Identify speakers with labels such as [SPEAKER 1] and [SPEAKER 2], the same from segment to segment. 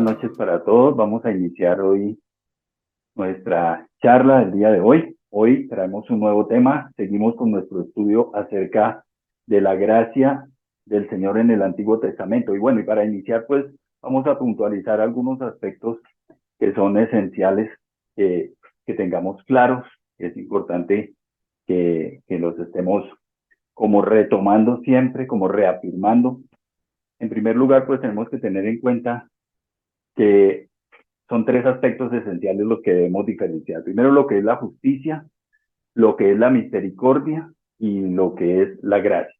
[SPEAKER 1] buenas noches para todos. Vamos a iniciar hoy nuestra charla del día de hoy. Hoy traemos un nuevo tema. Seguimos con nuestro estudio acerca de la gracia del Señor en el Antiguo Testamento. Y bueno, y para iniciar, pues vamos a puntualizar algunos aspectos que son esenciales que tengamos claros. Es importante que los estemos como retomando siempre, como reafirmando. En primer lugar, pues tenemos que tener en cuenta que son tres aspectos esenciales los que debemos diferenciar. Primero, lo que es la justicia, lo que es la misericordia y lo que es la gracia.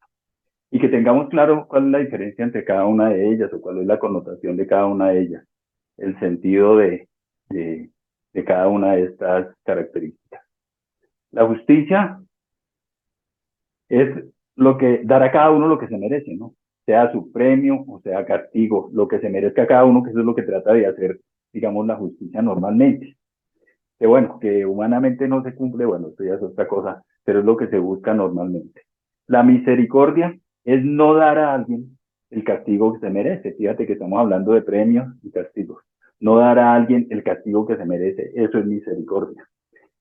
[SPEAKER 1] Y que tengamos claro cuál es la diferencia entre cada una de ellas o cuál es la connotación de cada una de ellas, el sentido de cada una de estas características. La justicia es lo que dar a cada uno lo que se merece, ¿no? Sea su premio o sea castigo, lo que se merezca a cada uno, que eso es lo que trata de hacer, digamos, la justicia normalmente. Que bueno, que humanamente no se cumple, bueno, esto ya es otra cosa, pero es lo que se busca normalmente. La misericordia es no dar a alguien el castigo que se merece. Fíjate que estamos hablando de premios y castigos. No dar a alguien el castigo que se merece, eso es misericordia.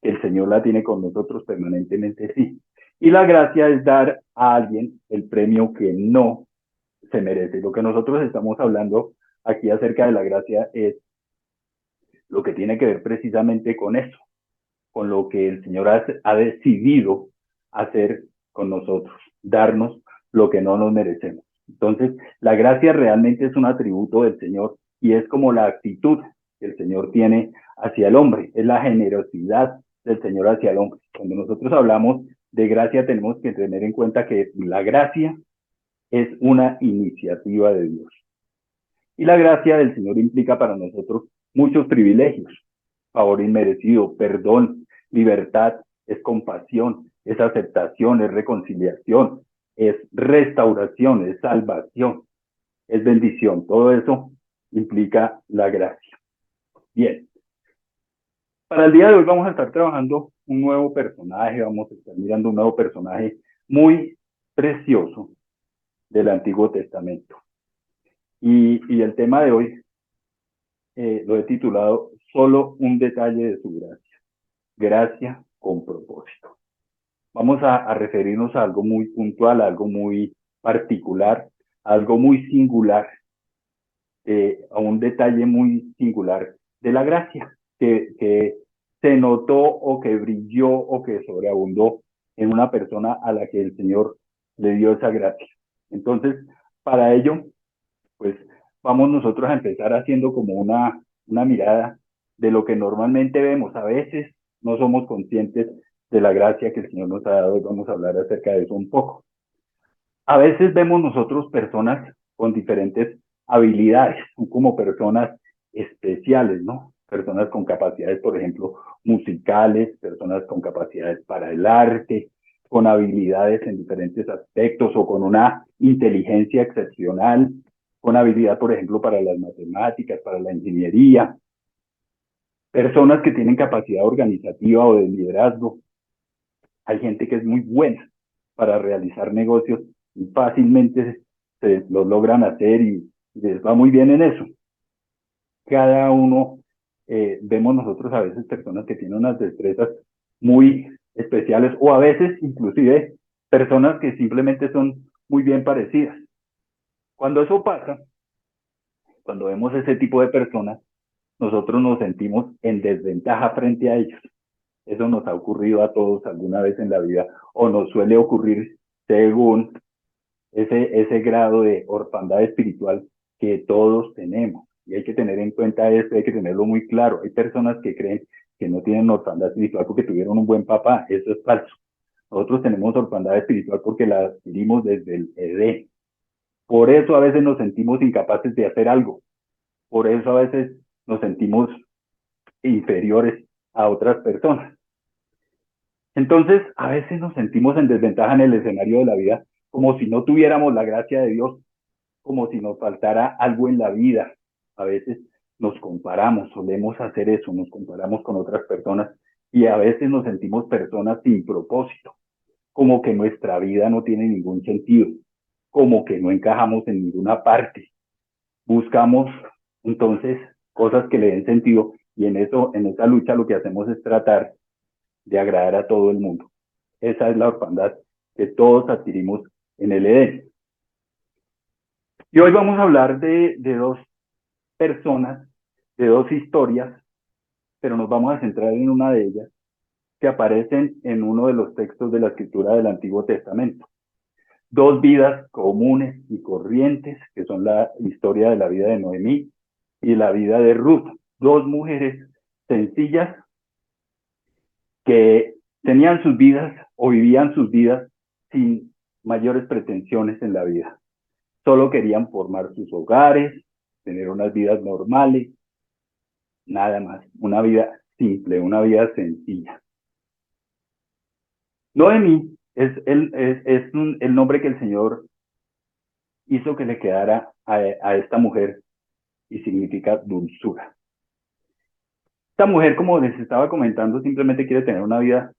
[SPEAKER 1] El Señor la tiene con nosotros permanentemente, sí. Y la gracia es dar a alguien el premio que no se merece. Lo que nosotros estamos hablando aquí acerca de la gracia es lo que tiene que ver precisamente con eso, con lo que el Señor ha decidido hacer con nosotros, darnos lo que no nos merecemos. Entonces, la gracia realmente es un atributo del Señor y es como la actitud que el Señor tiene hacia el hombre, es la generosidad del Señor hacia el hombre. Cuando nosotros hablamos de gracia, tenemos que tener en cuenta que la gracia es una iniciativa de Dios. Y la gracia del Señor implica para nosotros muchos privilegios, favor inmerecido, perdón, libertad, es compasión, es aceptación, es reconciliación, es restauración, es salvación, es bendición. Todo eso implica la gracia. Bien, para el día de hoy vamos a estar trabajando un nuevo personaje, vamos a estar mirando un nuevo personaje muy precioso del Antiguo Testamento. Y el tema de hoy lo he titulado Solo un detalle de su gracia. Gracia con propósito. Vamos a referirnos a algo muy puntual, a algo muy particular, a algo muy singular, a un detalle muy singular de la gracia, que se notó o que brilló o que sobreabundó en una persona a la que el Señor le dio esa gracia. Entonces, para ello, pues vamos nosotros a empezar haciendo como una mirada de lo que normalmente vemos. A veces no somos conscientes de la gracia que el Señor nos ha dado y vamos a hablar acerca de eso un poco. A veces vemos nosotros personas con diferentes habilidades, como personas especiales, ¿no? Personas con capacidades, por ejemplo, musicales, personas con capacidades para el arte, con habilidades en diferentes aspectos o con una inteligencia excepcional, con habilidad, por ejemplo, para las matemáticas, para la ingeniería, personas que tienen capacidad organizativa o de liderazgo. Hay gente que es muy buena para realizar negocios y fácilmente se los logran hacer y les va muy bien en eso. Cada uno, vemos nosotros a veces personas que tienen unas destrezas muy especiales o a veces inclusive personas que simplemente son muy bien parecidas. Cuando eso pasa, cuando vemos ese tipo de personas, nosotros nos sentimos en desventaja frente a ellos. Eso nos ha ocurrido a todos alguna vez en la vida o nos suele ocurrir según ese grado de orfandad espiritual que todos tenemos. Y hay que tener en cuenta esto, hay que tenerlo muy claro. Hay personas que creen que no tienen orfandad espiritual porque tuvieron un buen papá. Eso es falso. Nosotros tenemos orfandad espiritual porque la adquirimos desde el Edén. Por eso a veces nos sentimos incapaces de hacer algo. Por eso a veces nos sentimos inferiores a otras personas. Entonces, a veces nos sentimos en desventaja en el escenario de la vida, como si no tuviéramos la gracia de Dios, como si nos faltara algo en la vida. A veces nos comparamos, solemos hacer eso, nos comparamos con otras personas y a veces nos sentimos personas sin propósito, como que nuestra vida no tiene ningún sentido, como que no encajamos en ninguna parte. Buscamos Entonces, cosas que le den sentido, y en esa lucha lo que hacemos es tratar de agradar a todo el mundo. Esa es la orfandad que todos adquirimos en el Edén. Y hoy vamos a hablar de dos personas, de dos historias, pero nos vamos a centrar en una de ellas, que aparecen en uno de los textos de la escritura del Antiguo Testamento. Dos vidas comunes y corrientes, que son la historia de la vida de Noemí y la vida de Ruth. Dos mujeres sencillas que tenían sus vidas o vivían sus vidas sin mayores pretensiones en la vida. Solo querían formar sus hogares, tener unas vidas normales, nada más, una vida simple, una vida sencilla. Noemí es el nombre que el Señor hizo que le quedara a esta mujer y significa dulzura. Esta mujer, como les estaba comentando, simplemente quiere tener una vida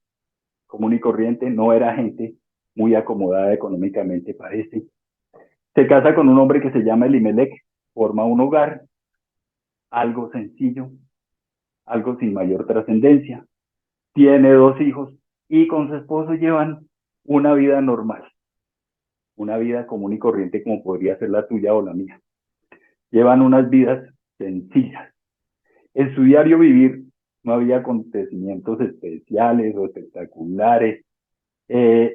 [SPEAKER 1] común y corriente, no era gente muy acomodada económicamente, parece. Se casa con un hombre que se llama Elimelech, forma un hogar, algo sencillo, algo sin mayor trascendencia, tiene dos hijos y con su esposo llevan una vida normal, una vida común y corriente como podría ser la tuya o la mía. Llevan unas vidas sencillas. En su diario vivir no había acontecimientos especiales o espectaculares,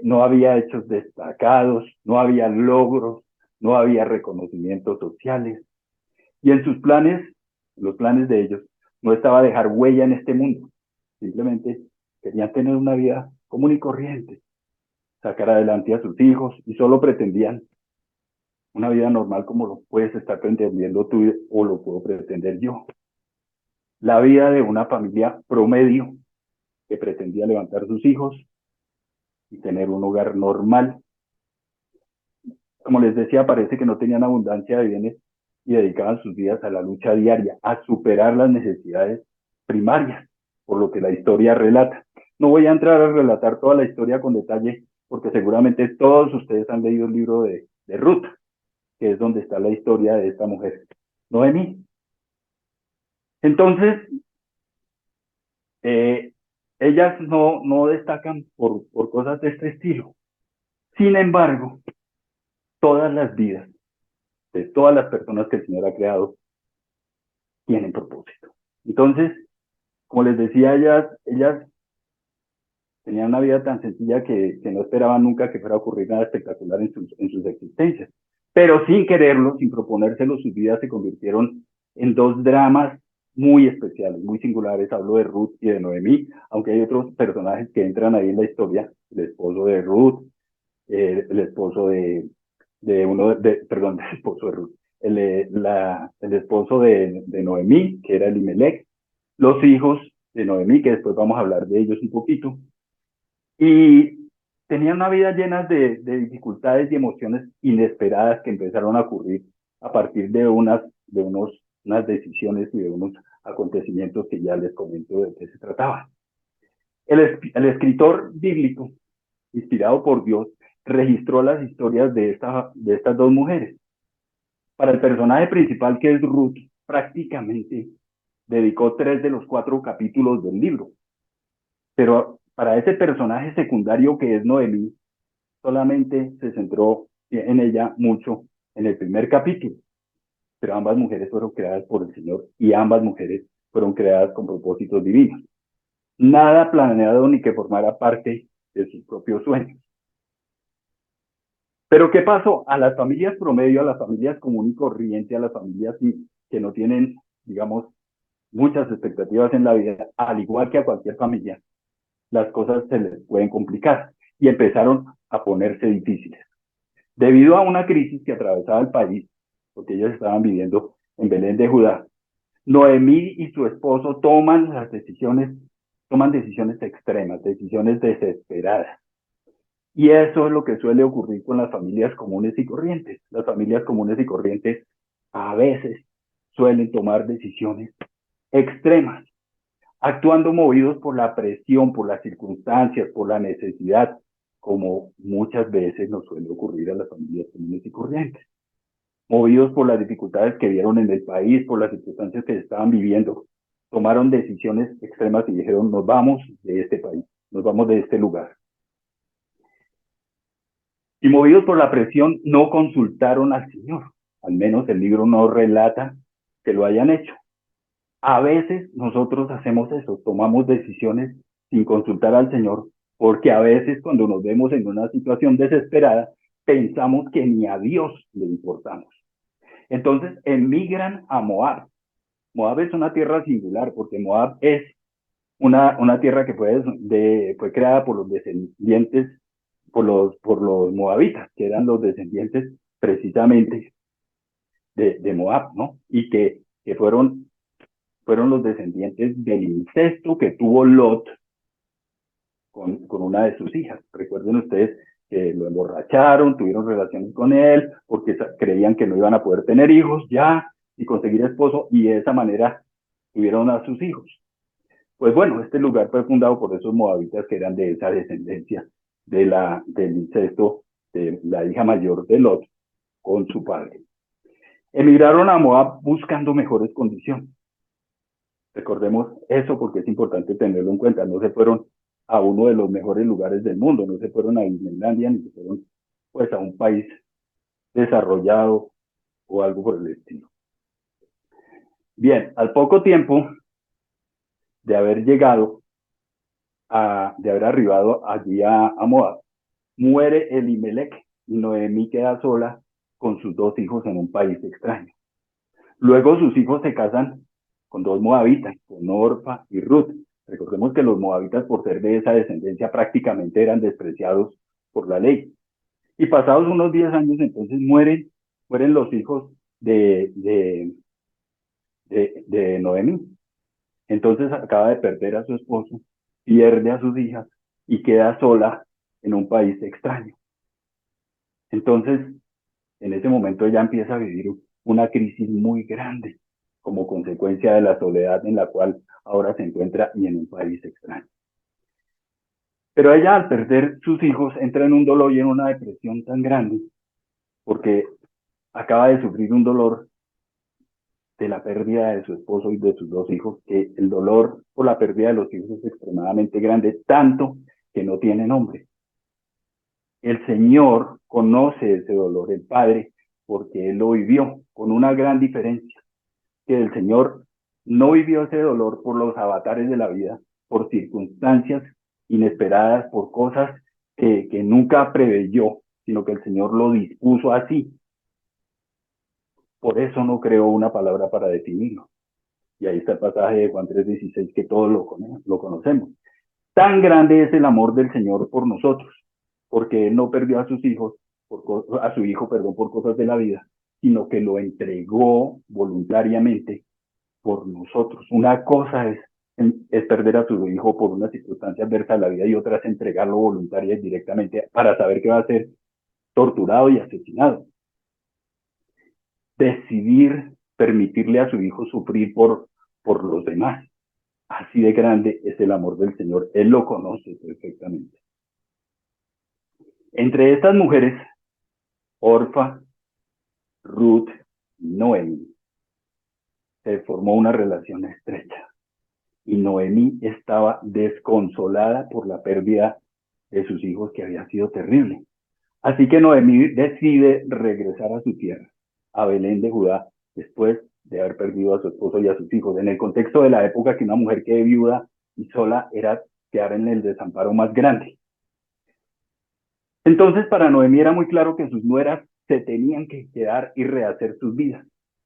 [SPEAKER 1] no había hechos destacados, no había logros, no había reconocimientos sociales. Y en sus planes, los planes de ellos, no estaba dejar huella en este mundo. Simplemente querían tener una vida común y corriente, sacar adelante a sus hijos y solo pretendían una vida normal como lo puedes estar pretendiendo tú o lo puedo pretender yo. La vida de una familia promedio que pretendía levantar sus hijos y tener un hogar normal. Como les decía, parece que no tenían abundancia de bienes y dedicaban sus vidas a la lucha diaria, a superar las necesidades primarias, por lo que la historia relata. No voy a entrar a relatar toda la historia con detalle, porque seguramente todos ustedes han leído el libro de Ruth, que es donde está la historia de esta mujer, Noemí. Entonces, ellas no destacan por cosas de este estilo. Sin embargo, todas las vidas de todas las personas que el Señor ha creado tienen propósito. Entonces, como les decía, ellas tenían una vida tan sencilla que no esperaban nunca que fuera a ocurrir nada espectacular en sus existencias. Pero sin quererlo, sin proponérselo, sus vidas se convirtieron en dos dramas muy especiales, muy singulares. Hablo de Ruth y de Noemí, aunque hay otros personajes que entran ahí en la historia. El esposo de Ruth, el esposo perdón, el esposo de Ruth, el esposo de Noemí, que era Elimelech, los hijos de Noemí, que después vamos a hablar de ellos un poquito, y tenían una vida llena de dificultades y emociones inesperadas que empezaron a ocurrir a partir de unas decisiones y de unos acontecimientos que ya les comento de qué se trataba. El escritor bíblico, inspirado por Dios, registró las historias de estas dos mujeres. Para el personaje principal, que es Ruth, prácticamente dedicó 3 de los 4 capítulos del libro. Pero para ese personaje secundario que es Noemí, solamente se centró en ella mucho en el primer capítulo. Pero ambas mujeres fueron creadas por el Señor y ambas mujeres fueron creadas con propósitos divinos. Nada planeado ni que formara parte de sus propios sueños. Pero ¿qué pasó? A las familias promedio, a las familias común y corriente, a las familias que no tienen, digamos, muchas expectativas en la vida, al igual que a cualquier familia, las cosas se les pueden complicar y empezaron a ponerse difíciles. Debido a una crisis que atravesaba el país, porque ellos estaban viviendo en Belén de Judá, Noemí y su esposo toman decisiones extremas, decisiones desesperadas. Y eso es lo que suele ocurrir con las familias comunes y corrientes. Las familias comunes y corrientes a veces suelen tomar decisiones extremas, actuando movidos por la presión, por las circunstancias, por la necesidad, como muchas veces nos suele ocurrir a las familias comunes y corrientes. movidos por las dificultades que vieron en el país, por las circunstancias que estaban viviendo, tomaron decisiones extremas y dijeron, nos vamos de este país, nos vamos de este lugar. Y movidos por la presión, no consultaron al Señor. Al menos el libro no relata que lo hayan hecho. A veces nosotros hacemos eso, tomamos decisiones sin consultar al Señor, porque a veces cuando nos vemos en una situación desesperada, pensamos que ni a Dios le importamos. Entonces emigran a Moab. Moab es una tierra singular, porque Moab es una tierra que fue creada por los descendientes, por los moabitas, que eran los descendientes precisamente de Moab, ¿no? Y que fueron los descendientes del incesto que tuvo Lot con una de sus hijas. Recuerden ustedes que lo emborracharon, tuvieron relaciones con él, porque creían que no iban a poder tener hijos ya y conseguir esposo, y de esa manera tuvieron a sus hijos. Pues bueno, este lugar fue fundado por esos moabitas que eran de esa descendencia del incesto de la hija mayor de Lot con su padre. Emigraron a Moab buscando mejores condiciones. Recordemos eso porque es importante tenerlo en cuenta. No se fueron a uno de los mejores lugares del mundo, no se fueron a Islandia ni se fueron pues a un país desarrollado o algo por el estilo. Bien, al poco tiempo de haber llegado, de haber arribado allí a Moab, muere Elimelech y Noemí queda sola con sus dos hijos en un país extraño. Luego sus hijos se casan con dos moabitas, con Orfa y Ruth. Recordemos que los moabitas, por ser de esa descendencia, prácticamente eran despreciados por la ley. Y pasados unos 10 años, entonces mueren los hijos de Noemí. Entonces acaba de perder a su esposo, pierde a sus hijas y queda sola en un país extraño. Entonces, en ese momento ella empieza a vivir una crisis muy grande como consecuencia de la soledad en la cual ahora se encuentra y en un país extraño. Pero ella al perder sus hijos entra en un dolor y en una depresión tan grande porque acaba de sufrir un dolor de la pérdida de su esposo y de sus dos hijos, que el dolor por la pérdida de los hijos es extremadamente grande, tanto que no tiene nombre. El Señor conoce ese dolor, el Padre, porque Él lo vivió, con una gran diferencia, que el Señor no vivió ese dolor por los avatares de la vida, por circunstancias inesperadas, por cosas que nunca preveyó, sino que el Señor lo dispuso así. Por eso no creó una palabra para definirlo. Y ahí está el pasaje de Juan 3:16 que todos lo conocemos. Tan grande es el amor del Señor por nosotros, porque Él no perdió a sus hijos, a su hijo, perdón, por cosas de la vida, sino que lo entregó voluntariamente por nosotros. Una cosa es perder a su hijo por una circunstancia adversa de la vida y otra es entregarlo voluntaria y directamente para saber que va a ser torturado y asesinado. Decidir permitirle a su hijo sufrir por los demás. Así de grande es el amor del Señor. Él lo conoce perfectamente. Entre estas mujeres, Orfa, Ruth y Noemí, se formó una relación estrecha. Y Noemí estaba desconsolada por la pérdida de sus hijos, que había sido terrible. Así que Noemí decide regresar a su tierra, a Belén de Judá, después de haber perdido a su esposo y a sus hijos. En el contexto de la época, que una mujer quede viuda y sola era quedar en el desamparo más grande. Entonces, para Noemí era muy claro que sus nueras se tenían que quedar y rehacer sus vidas.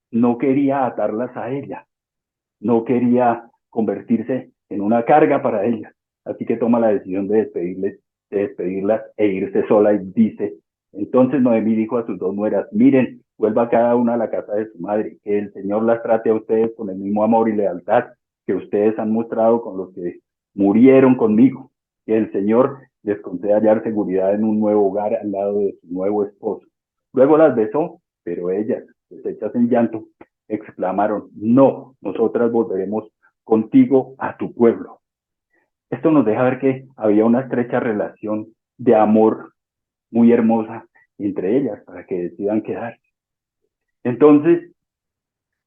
[SPEAKER 1] No quería atarlas a ella, no quería convertirse en una carga para ellas. Así que toma la decisión de despedirlas e irse sola y dice, entonces Noemí dijo a sus dos nueras, miren, vuelva cada una a la casa de su madre, que el Señor las trate a ustedes con el mismo amor y lealtad que ustedes han mostrado con los que murieron conmigo, que el Señor les conceda hallar seguridad en un nuevo hogar al lado de su nuevo esposo. Luego las besó, pero ellas, deshechas en llanto, exclamaron, no, nosotras volveremos contigo a tu pueblo. Esto nos deja ver que había una estrecha relación de amor muy hermosa entre ellas para que decidan quedarse. Entonces,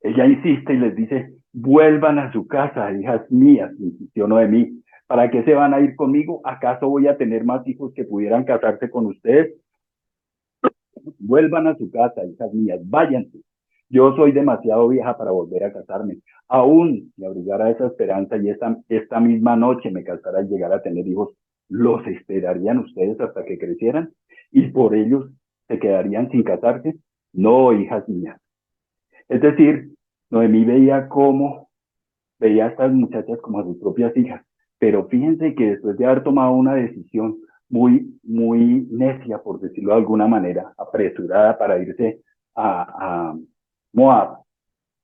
[SPEAKER 1] ella insiste y les dice, vuelvan a su casa, hijas mías, insistió Noemí. ¿Para qué se van a ir conmigo? ¿Acaso voy a tener más hijos que pudieran casarse con ustedes? Vuelvan a su casa, hijas mías, váyanse. Yo soy demasiado vieja para volver a casarme. Aún si abrigara esa esperanza y esta misma noche me casara y llegara a tener hijos, ¿los esperarían ustedes hasta que crecieran? ¿Y por ellos se quedarían sin casarse? No, hijas mías. Es decir, Noemí veía a estas muchachas como a sus propias hijas, pero fíjense que después de haber tomado una decisión muy necia, por decirlo de alguna manera, apresurada para irse a Moab,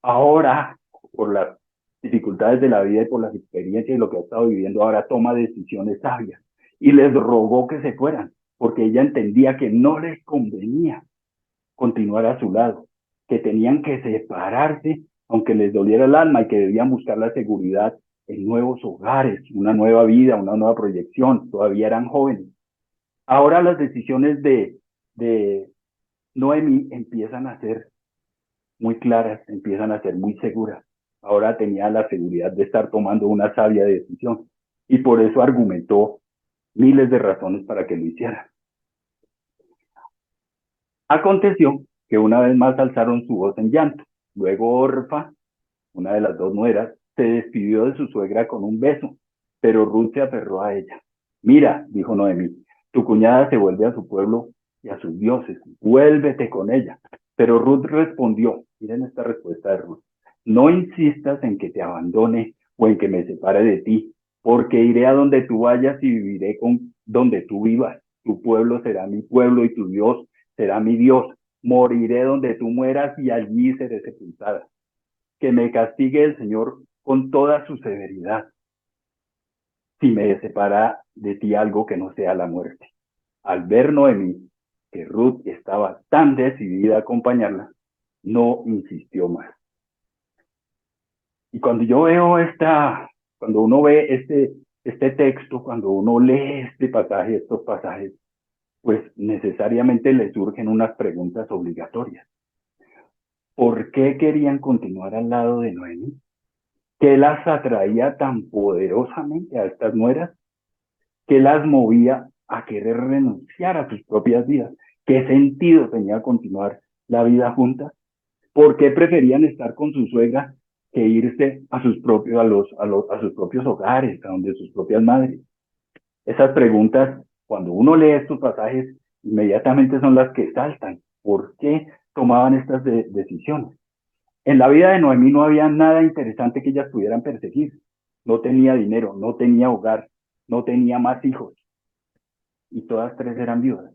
[SPEAKER 1] ahora, por las dificultades de la vida y por las experiencias y lo que ha estado viviendo, ahora toma decisiones sabias y les rogó que se fueran, porque ella entendía que no les convenía continuar a su lado, que tenían que separarse, aunque les doliera el alma, y que debían buscar la seguridad en nuevos hogares, una nueva vida, una nueva proyección. Todavía eran jóvenes. Ahora las decisiones de Noemí empiezan a ser muy claras, empiezan a ser muy seguras. Ahora tenía la seguridad de estar tomando una sabia decisión y por eso argumentó miles de razones para que lo hiciera. Aconteció que una vez más alzaron su voz en llanto. Luego Orfa, una de las dos nueras, se despidió de su suegra con un beso, pero Ruth se aferró a ella. Mira, dijo Noemí, tu cuñada se vuelve a su pueblo y a sus dioses, vuélvete con ella. Pero Ruth respondió, miren esta respuesta de Ruth, no insistas en que te abandone o en que me separe de ti, porque iré a donde tú vayas y viviré con donde tú vivas. Tu pueblo será mi pueblo y tu Dios será mi Dios. Moriré donde tú mueras y allí seré sepultada. Que me castigue el Señor con toda su severidad si me separa de ti algo que no sea la muerte. Al ver Noemí que Ruth estaba tan decidida a acompañarla, no insistió más. Y cuando yo veo cuando uno ve este texto, cuando uno lee este pasaje, estos pasajes, pues necesariamente le surgen unas preguntas obligatorias. ¿Por qué querían continuar al lado de Noemí? ¿Qué las atraía tan poderosamente a estas nueras? ¿Qué las movía a querer renunciar a sus propias vidas? ¿Qué sentido tenía continuar la vida juntas? ¿Por qué preferían estar con su suegra que irse a sus propios hogares, a donde sus propias madres? Esas preguntas, cuando uno lee estos pasajes, inmediatamente son las que saltan. ¿Por qué tomaban estas decisiones? En la vida de Noemí no había nada interesante que ellas pudieran perseguir. No tenía dinero, no tenía hogar, no tenía más hijos. Y todas tres eran viudas.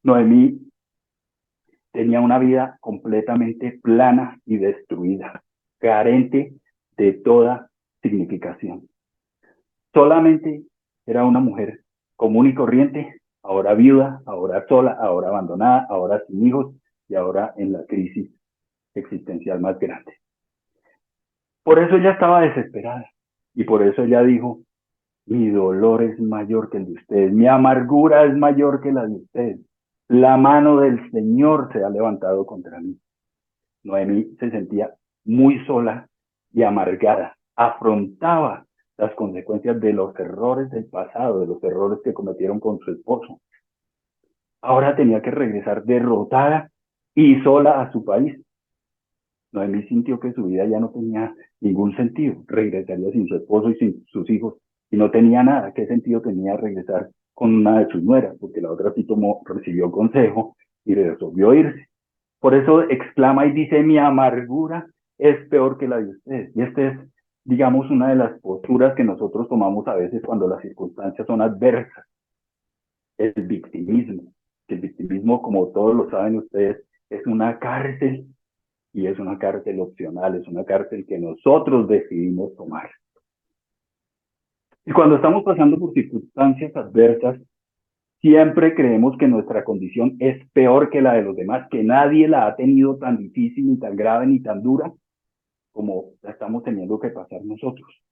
[SPEAKER 1] Noemí tenía una vida completamente plana y destruida, carente de toda significación. Solamente era una mujer común y corriente, ahora viuda, ahora sola, ahora abandonada, ahora sin hijos y ahora en la crisis existencial más grande. Por eso ella estaba desesperada y por eso ella dijo, mi dolor es mayor que el de ustedes, mi amargura es mayor que la de ustedes. La mano del Señor se ha levantado contra mí. Noemí se sentía muy sola y amargada. Afrontaba las consecuencias de los errores del pasado, de los errores que cometieron con su esposo. Ahora tenía que regresar derrotada y sola a su país. Noemí sintió que su vida ya no tenía ningún sentido. Regresaría sin su esposo y sin sus hijos y no tenía nada. ¿Qué sentido tenía regresar con una de sus nueras? Porque la otra sí recibió consejo y resolvió irse. Por eso exclama y dice, mi amargura es peor que la de ustedes. Y esta es, digamos, una de las posturas que nosotros tomamos a veces cuando las circunstancias son adversas. El victimismo. El victimismo, como todos lo saben ustedes, es una cárcel y es una cárcel opcional, es una cárcel que nosotros decidimos tomar. Y cuando estamos pasando por circunstancias adversas, siempre creemos que nuestra condición es peor que la de los demás, que nadie la ha tenido tan difícil, ni tan grave, ni tan dura como la estamos teniendo que pasar nosotros.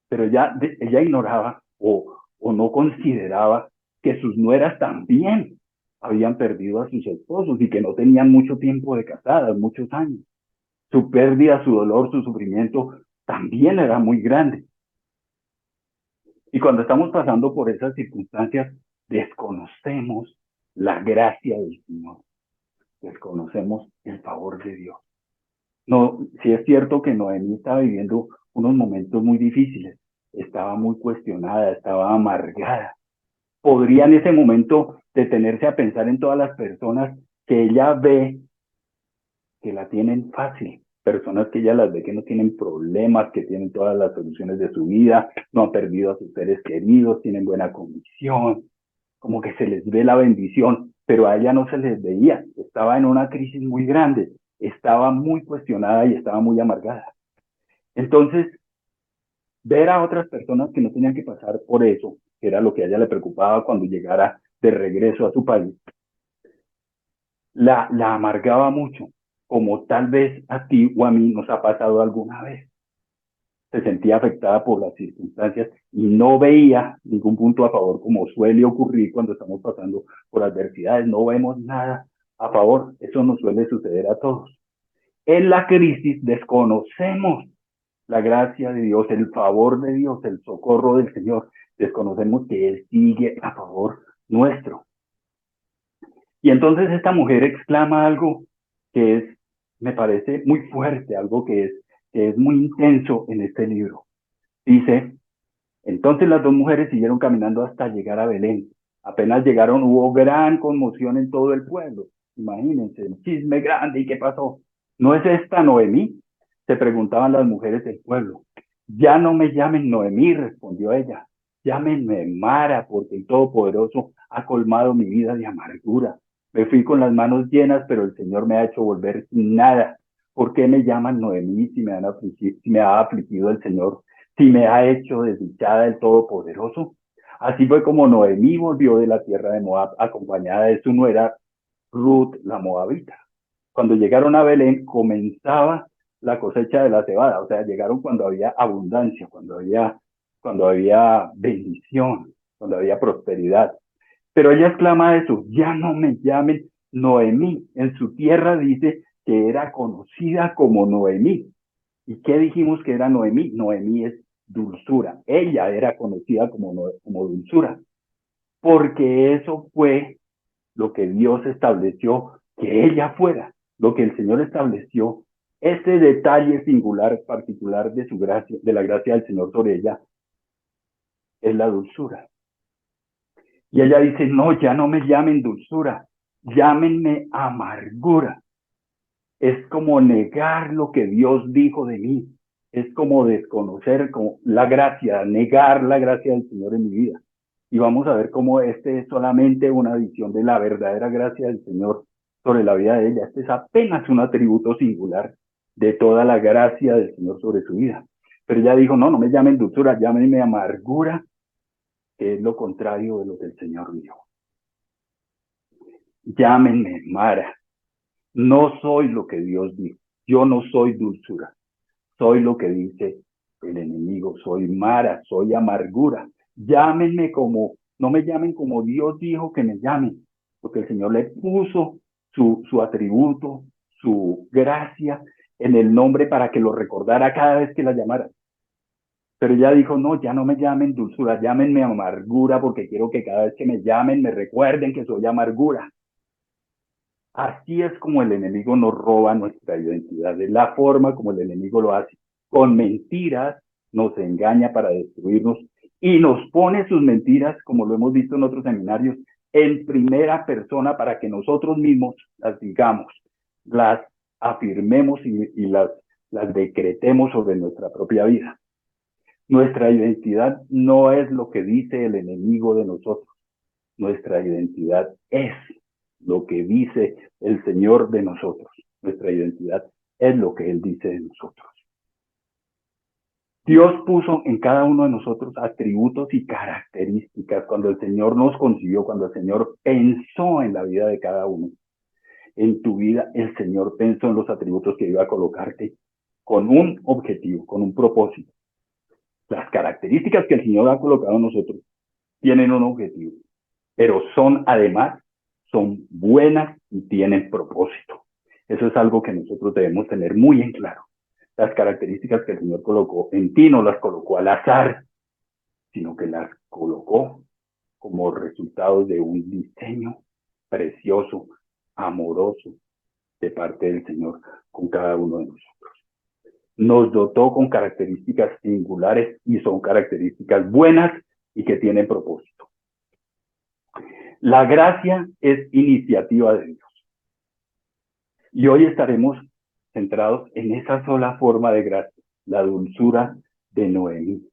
[SPEAKER 1] Pero ella ignoraba o no consideraba que sus nueras también habían perdido a sus esposos y que no tenían mucho tiempo de casadas, muchos años. Su pérdida, su dolor, su sufrimiento también era muy grande. Y cuando estamos pasando por esas circunstancias, desconocemos la gracia del Señor, desconocemos el favor de Dios. No, sí es cierto que Noemí estaba viviendo unos momentos muy difíciles, estaba muy cuestionada, estaba amargada. Podría en ese momento detenerse a pensar en todas las personas que ella ve que la tienen fácil, personas que ella las ve que no tienen problemas, que tienen todas las soluciones de su vida, no han perdido a sus seres queridos, tienen buena condición, como que se les ve la bendición, pero a ella no se les veía, estaba en una crisis muy grande, estaba muy cuestionada y estaba muy amargada. Entonces, ver a otras personas que no tenían que pasar por eso, que era lo que a ella le preocupaba cuando llegara de regreso a su país, la amargaba mucho, como tal vez a ti o a mí nos ha pasado alguna vez. Se sentía afectada por las circunstancias y no veía ningún punto a favor, como suele ocurrir cuando estamos pasando por adversidades. No vemos nada a favor. Eso nos suele suceder a todos. En la crisis desconocemos la gracia de Dios, el favor de Dios, el socorro del Señor. Desconocemos que Él sigue a favor nuestro. Y entonces esta mujer exclama algo que es, me parece muy fuerte, algo que es muy intenso en este libro. Dice, entonces las dos mujeres siguieron caminando hasta llegar a Belén. Apenas llegaron, hubo gran conmoción en todo el pueblo. Imagínense, el chisme grande. ¿Y qué pasó? ¿No es esta Noemí? Se preguntaban las mujeres del pueblo. Ya no me llamen Noemí, respondió ella. Llámenme Mara, porque el Todopoderoso ha colmado mi vida de amargura. Me fui con las manos llenas, pero el Señor me ha hecho volver sin nada. ¿Por qué me llaman Noemí si me ha afligido el Señor? Si me ha hecho desdichada el Todopoderoso. Así fue como Noemí volvió de la tierra de Moab, acompañada de su nuera Ruth la Moabita. Cuando llegaron a Belén, comenzaba la cosecha de la cebada, o sea, llegaron cuando había abundancia, cuando había bendición, cuando había prosperidad. Pero ella exclama eso, ya no me llamen Noemí. En su tierra dice que era conocida como Noemí. ¿Y qué dijimos que era Noemí? Noemí es dulzura. Ella era conocida como dulzura, porque eso fue lo que Dios estableció que ella fuera, lo que el Señor estableció. Este detalle singular, particular de su gracia, de la gracia del Señor sobre ella, es la dulzura. Y ella dice, no, ya no me llamen dulzura, llámenme amargura. Es como negar lo que Dios dijo de mí. Es como desconocer como la gracia, negar la gracia del Señor en mi vida. Y vamos a ver cómo este es solamente una visión de la verdadera gracia del Señor sobre la vida de ella. Este es apenas un atributo singular de toda la gracia del Señor sobre su vida. Pero ella dijo, no, no me llamen dulzura, llámenme amargura, que es lo contrario de lo que el Señor dijo. Llámenme Mara. No soy lo que Dios dijo. Yo no soy dulzura. Soy lo que dice el enemigo. Soy Mara, soy amargura. Llámenme como, no me llamen como Dios dijo que me llamen. Porque el Señor le puso su atributo, su gracia en el nombre para que lo recordara cada vez que la llamara. Pero ella dijo, no, ya no me llamen dulzura, llámenme amargura porque quiero que cada vez que me llamen me recuerden que soy amargura. Así es como el enemigo nos roba nuestra identidad, de la forma como el enemigo lo hace. Con mentiras nos engaña para destruirnos y nos pone sus mentiras, como lo hemos visto en otros seminarios, en primera persona para que nosotros mismos las digamos, las afirmemos y las decretemos sobre nuestra propia vida. Nuestra identidad no es lo que dice el enemigo de nosotros. Nuestra identidad es lo que dice el Señor de nosotros. Nuestra identidad es lo que Él dice de nosotros. Dios puso en cada uno de nosotros atributos y características cuando el Señor nos concibió, cuando el Señor pensó en la vida de cada uno. En tu vida el Señor pensó en los atributos que iba a colocarte con un objetivo, con un propósito. Las características que el Señor ha colocado en nosotros tienen un objetivo, pero son además son buenas y tienen propósito. Eso es algo que nosotros debemos tener muy en claro. Las características que el Señor colocó en ti no las colocó al azar, sino que las colocó como resultado de un diseño precioso, amoroso de parte del Señor con cada uno de nosotros. Nos dotó con características singulares y son características buenas y que tienen propósito. La gracia es iniciativa de Dios. Y hoy estaremos centrados en esa sola forma de gracia, la dulzura de Noemí.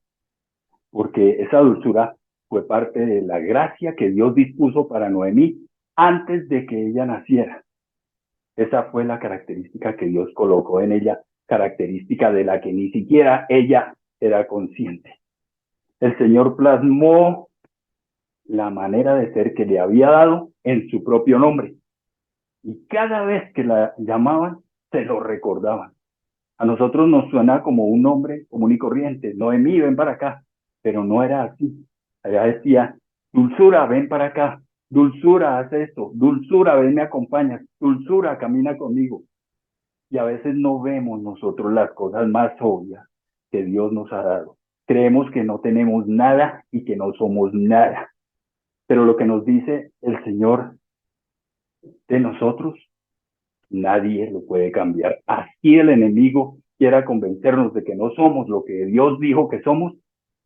[SPEAKER 1] Porque esa dulzura fue parte de la gracia que Dios dispuso para Noemí antes de que ella naciera. Esa fue la característica que Dios colocó en ella, característica de la que ni siquiera ella era consciente. El Señor plasmó la manera de ser que le había dado en su propio nombre. Y cada vez que la llamaban, se lo recordaban. A nosotros nos suena como un nombre común y corriente. Noemí, ven para acá. Pero no era así. Allá decía, dulzura, ven para acá. Dulzura, haz esto. Dulzura, ven, me acompañas. Dulzura, camina conmigo. Y a veces no vemos nosotros las cosas más obvias que Dios nos ha dado. Creemos que no tenemos nada y que no somos nada. Pero lo que nos dice el Señor de nosotros, nadie lo puede cambiar. Así el enemigo quiera convencernos de que no somos lo que Dios dijo que somos,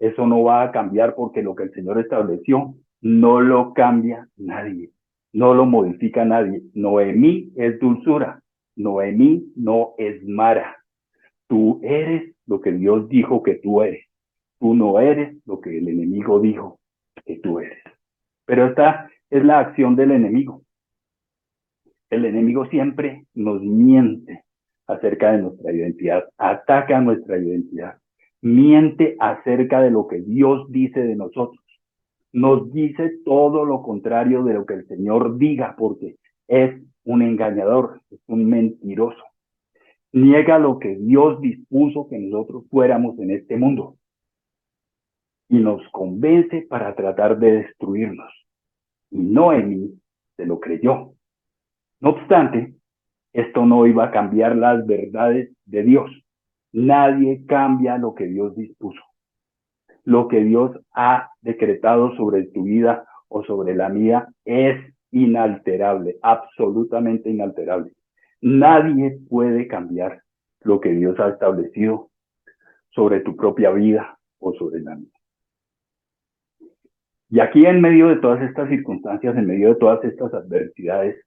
[SPEAKER 1] eso no va a cambiar porque lo que el Señor estableció no lo cambia nadie, no lo modifica nadie. Noemí es dulzura, Noemí no es Mara. Tú eres lo que Dios dijo que tú eres. Tú no eres lo que el enemigo dijo que tú eres. Pero esta es la acción del enemigo. El enemigo siempre nos miente acerca de nuestra identidad, ataca nuestra identidad, miente acerca de lo que Dios dice de nosotros, nos dice todo lo contrario de lo que el Señor diga, porque es un engañador, es un mentiroso. Niega lo que Dios dispuso que nosotros fuéramos en este mundo y nos convence para tratar de destruirnos. Y Noemí se lo creyó. No obstante, esto no iba a cambiar las verdades de Dios. Nadie cambia lo que Dios dispuso. Lo que Dios ha decretado sobre tu vida o sobre la mía es inalterable, absolutamente inalterable. Nadie puede cambiar lo que Dios ha establecido sobre tu propia vida o sobre la mía. Y aquí en medio de todas estas circunstancias, en medio de todas estas adversidades,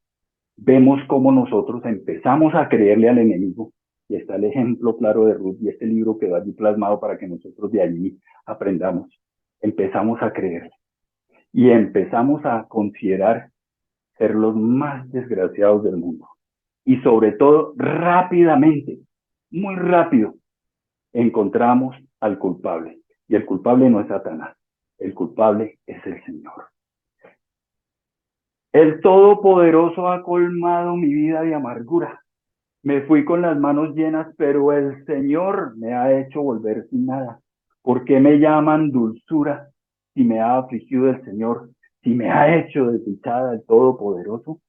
[SPEAKER 1] vemos cómo nosotros empezamos a creerle al enemigo, y está el ejemplo claro de Ruth, y este libro quedó allí plasmado para que nosotros de allí aprendamos. Empezamos a creerle, y empezamos a considerar ser los más desgraciados del mundo. Y sobre todo, rápidamente, muy rápido, encontramos al culpable. Y el culpable no es Satanás, el culpable es el Señor. El Todopoderoso ha colmado mi vida de amargura. Me fui con las manos llenas, pero el Señor me ha hecho volver sin nada. ¿Por qué me llaman dulzura si me ha afligido el Señor? Si me ha hecho desdichada el Todopoderoso.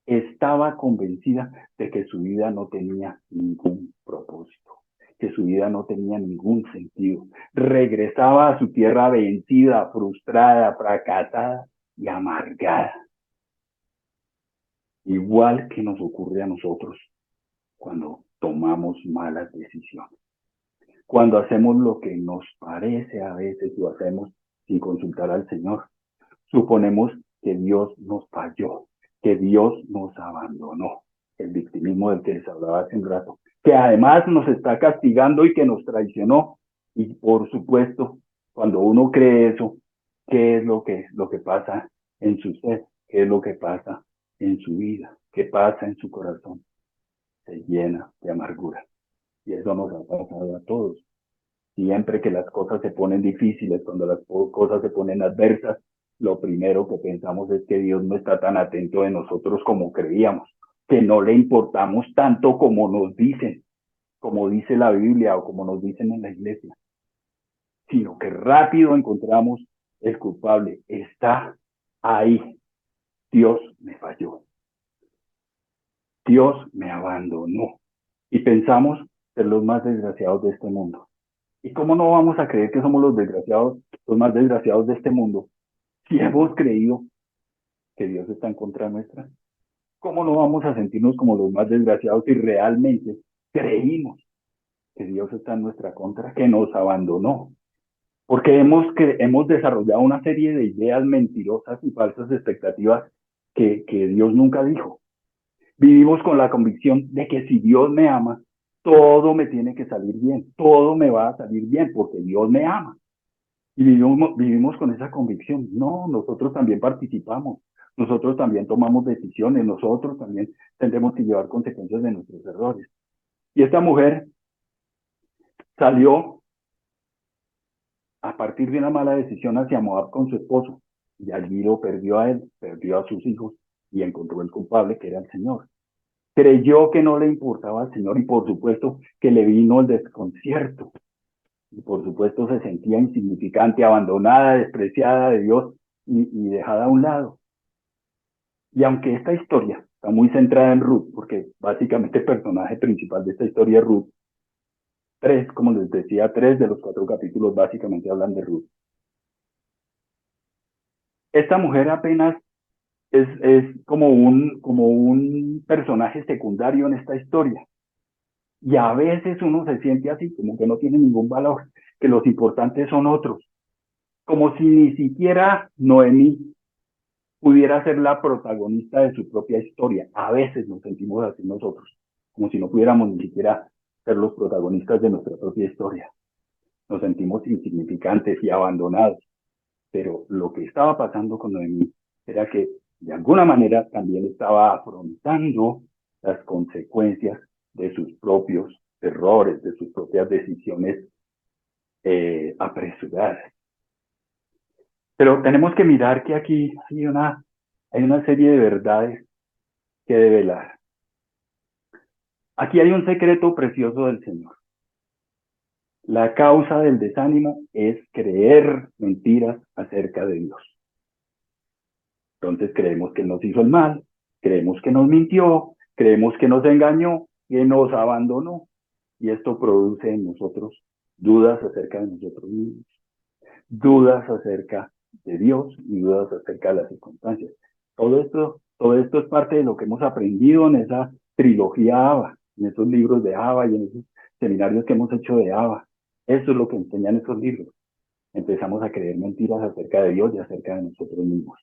[SPEAKER 1] Estaba convencida de que su vida no tenía ningún propósito, que su vida no tenía ningún sentido. Regresaba a su tierra vencida, frustrada, fracasada y amargada. Igual que nos ocurre a nosotros cuando tomamos malas decisiones. Cuando hacemos lo que nos parece a veces, lo hacemos sin consultar al Señor. Suponemos que Dios nos falló, que Dios nos abandonó. El victimismo del que les hablaba hace un rato. Que además nos está castigando y que nos traicionó. Y por supuesto, cuando uno cree eso, ¿qué es lo que pasa en su ser? ¿Qué es lo que pasa en su vida? ¿Qué pasa en su corazón? Se llena de amargura. Y eso nos ha pasado a todos. Siempre que las cosas se ponen difíciles, cuando las cosas se ponen adversas, lo primero que pensamos es que Dios no está tan atento de nosotros como creíamos, que no le importamos tanto como nos dicen, como dice la Biblia o como nos dicen en la iglesia, sino que rápido encontramos el culpable. Está ahí. Dios me falló, Dios me abandonó. Y pensamos ser los más desgraciados de este mundo. ¿Y cómo no vamos a creer que somos los desgraciados, los más desgraciados de este mundo, si hemos creído que Dios está en contra nuestra? ¿Cómo no vamos a sentirnos como los más desgraciados si realmente creímos que Dios está en nuestra contra, que nos abandonó? Porque hemos desarrollado una serie de ideas mentirosas y falsas expectativas que Dios nunca dijo. Vivimos con la convicción de que si Dios me ama, todo me tiene que salir bien, todo me va a salir bien porque Dios me ama. Y vivimos con esa convicción. No, nosotros también participamos, nosotros también tomamos decisiones, nosotros también tendremos que llevar consecuencias de nuestros errores. Y esta mujer salió a partir de una mala decisión hacia Moab con su esposo, y allí lo perdió a él, perdió a sus hijos, y encontró el culpable, que era el Señor. Creyó que no le importaba al Señor, y por supuesto que le vino el desconcierto. Y por supuesto se sentía insignificante, abandonada, despreciada de Dios y dejada a un lado. Y aunque esta historia está muy centrada en Ruth, porque básicamente el personaje principal de esta historia es Ruth, tres, como les decía, 3 de los 4 capítulos básicamente hablan de Ruth. Esta mujer apenas es como un personaje secundario en esta historia. Y a veces uno se siente así, como que no tiene ningún valor, que los importantes son otros. Como si ni siquiera Noemí pudiera ser la protagonista de su propia historia. A veces nos sentimos así nosotros, como si no pudiéramos ni siquiera ser los protagonistas de nuestra propia historia. Nos sentimos insignificantes y abandonados. Pero lo que estaba pasando con Noemí era que de alguna manera también estaba afrontando las consecuencias de sus propios errores, de sus propias decisiones apresuradas. Pero tenemos que mirar que aquí hay una serie de verdades que develar. Aquí hay un secreto precioso del Señor. La causa del desánimo es creer mentiras acerca de Dios. Entonces creemos que nos hizo el mal, creemos que nos mintió, creemos que nos engañó, que nos abandonó. Y esto produce en nosotros dudas acerca de nosotros mismos, dudas acerca de Dios y dudas acerca de las circunstancias. Todo esto es parte de lo que hemos aprendido en esa trilogía ABA, en esos libros de ABA y en esos seminarios que hemos hecho de ABA. Eso es lo que enseñan esos libros. Empezamos a creer mentiras acerca de Dios y acerca de nosotros mismos.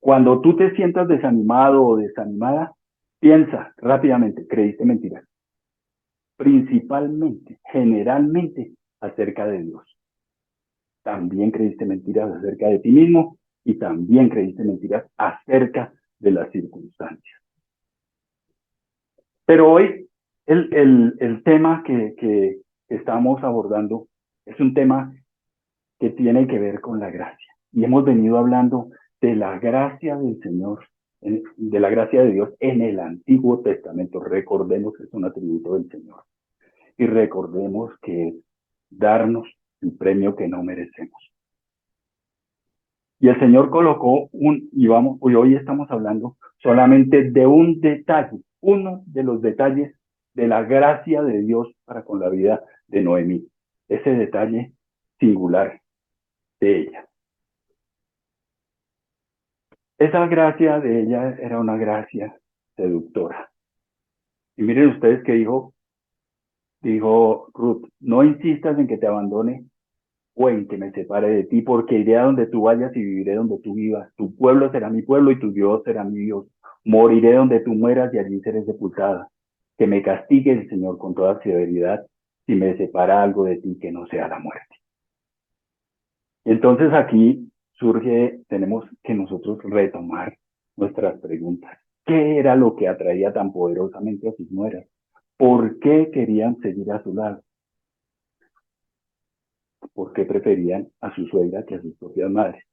[SPEAKER 1] Cuando tú te sientas desanimado o desanimada, piensa rápidamente, creíste mentiras. Principalmente, generalmente, acerca de Dios. También creíste mentiras acerca de ti mismo y también creíste mentiras acerca de las circunstancias. Pero hoy el tema que estamos abordando es un tema que tiene que ver con la gracia. Y hemos venido hablando de la gracia del Señor, de la gracia de Dios en el Antiguo Testamento. Recordemos que es un atributo del Señor. Y recordemos que es darnos el premio que no merecemos. Y el Señor colocó y hoy estamos hablando solamente de un detalle, uno de los detalles de la gracia de Dios para con la vida de Noemí. Ese detalle singular de ella. Esa gracia de ella era una gracia seductora. Y miren ustedes que dijo Ruth, no insistas en que te abandone o en que me separe de ti, porque iré a donde tú vayas y viviré donde tú vivas. Tu pueblo será mi pueblo y tu Dios será mi Dios. Moriré donde tú mueras y allí seré sepultada. Que me castigue el Señor con toda severidad si me separa algo de ti que no sea la muerte. Entonces aquí tenemos que nosotros retomar nuestras preguntas. ¿Qué era lo que atraía tan poderosamente a sus nueras? ¿Por qué querían seguir a su lado? ¿Por qué preferían a su suegra que a sus propias madres?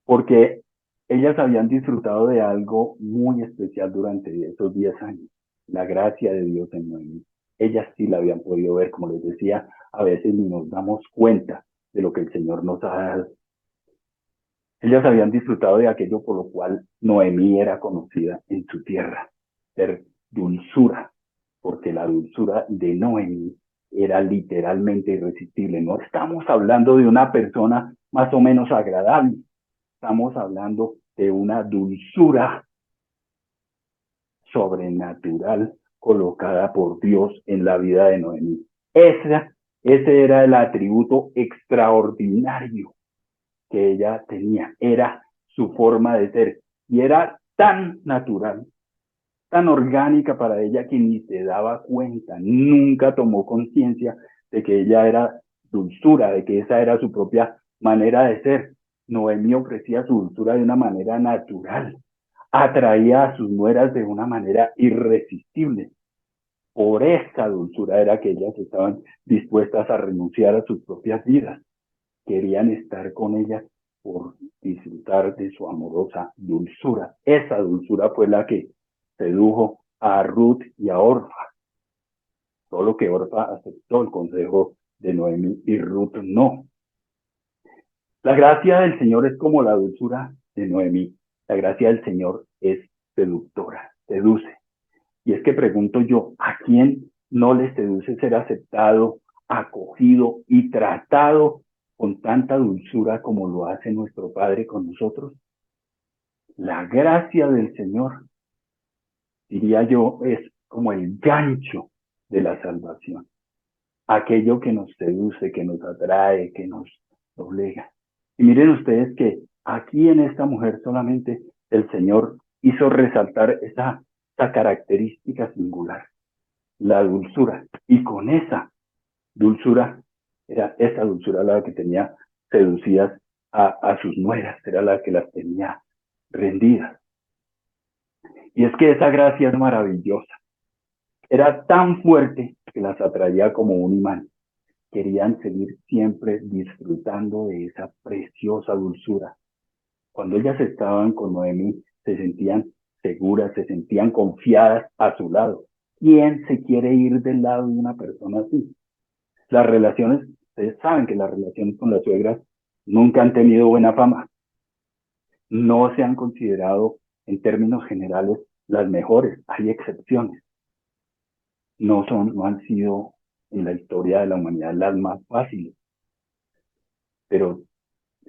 [SPEAKER 1] Porque ellas habían disfrutado de algo muy especial durante esos 10 años, la gracia de Dios en Noemí. Ellas sí la habían podido ver, como les decía, a veces ni nos damos cuenta de lo que el Señor nos ha dado. Ellas habían disfrutado de aquello por lo cual Noemí era conocida en su tierra, ser dulzura, porque la dulzura de Noemí era literalmente irresistible. No estamos hablando de una persona más o menos agradable, estamos hablando de una dulzura sobrenatural colocada por Dios en la vida de Noemí. Ese era el atributo extraordinario que ella tenía, era su forma de ser y era tan natural, tan orgánica para ella que ni se daba cuenta, nunca tomó conciencia de que ella era dulzura, de que esa era su propia manera de ser. Noemí ofrecía su dulzura de una manera natural, atraía a sus nueras de una manera irresistible. Por esa dulzura era que ellas estaban dispuestas a renunciar a sus propias vidas. Querían estar con ella por disfrutar de su amorosa dulzura. Esa dulzura fue la que sedujo a Ruth y a Orfa. Solo que Orfa aceptó el consejo de Noemí y Ruth no. La gracia del Señor es como la dulzura de Noemí. La gracia del Señor es seductora, seduce. Y es que pregunto yo, ¿a quién no le seduce ser aceptado, acogido y tratado con tanta dulzura como lo hace nuestro Padre con nosotros? La gracia del Señor, diría yo, es como el gancho de la salvación. Aquello que nos seduce, que nos atrae, que nos doblega. Y miren ustedes que aquí en esta mujer solamente el Señor hizo resaltar esa característica singular, la dulzura. Y con esa dulzura, era esa dulzura la que tenía seducidas a sus nueras, era la que las tenía rendidas. Y es que esa gracia es maravillosa. Era tan fuerte que las atraía como un imán. Querían seguir siempre disfrutando de esa preciosa dulzura. Cuando ellas estaban con Noemí, se sentían seguras, se sentían confiadas a su lado. ¿Quién se quiere ir del lado de una persona así? Las relaciones, ustedes saben que las relaciones con las suegras nunca han tenido buena fama. No se han considerado en términos generales las mejores. Hay excepciones. No han sido en la historia de la humanidad las más fáciles. Pero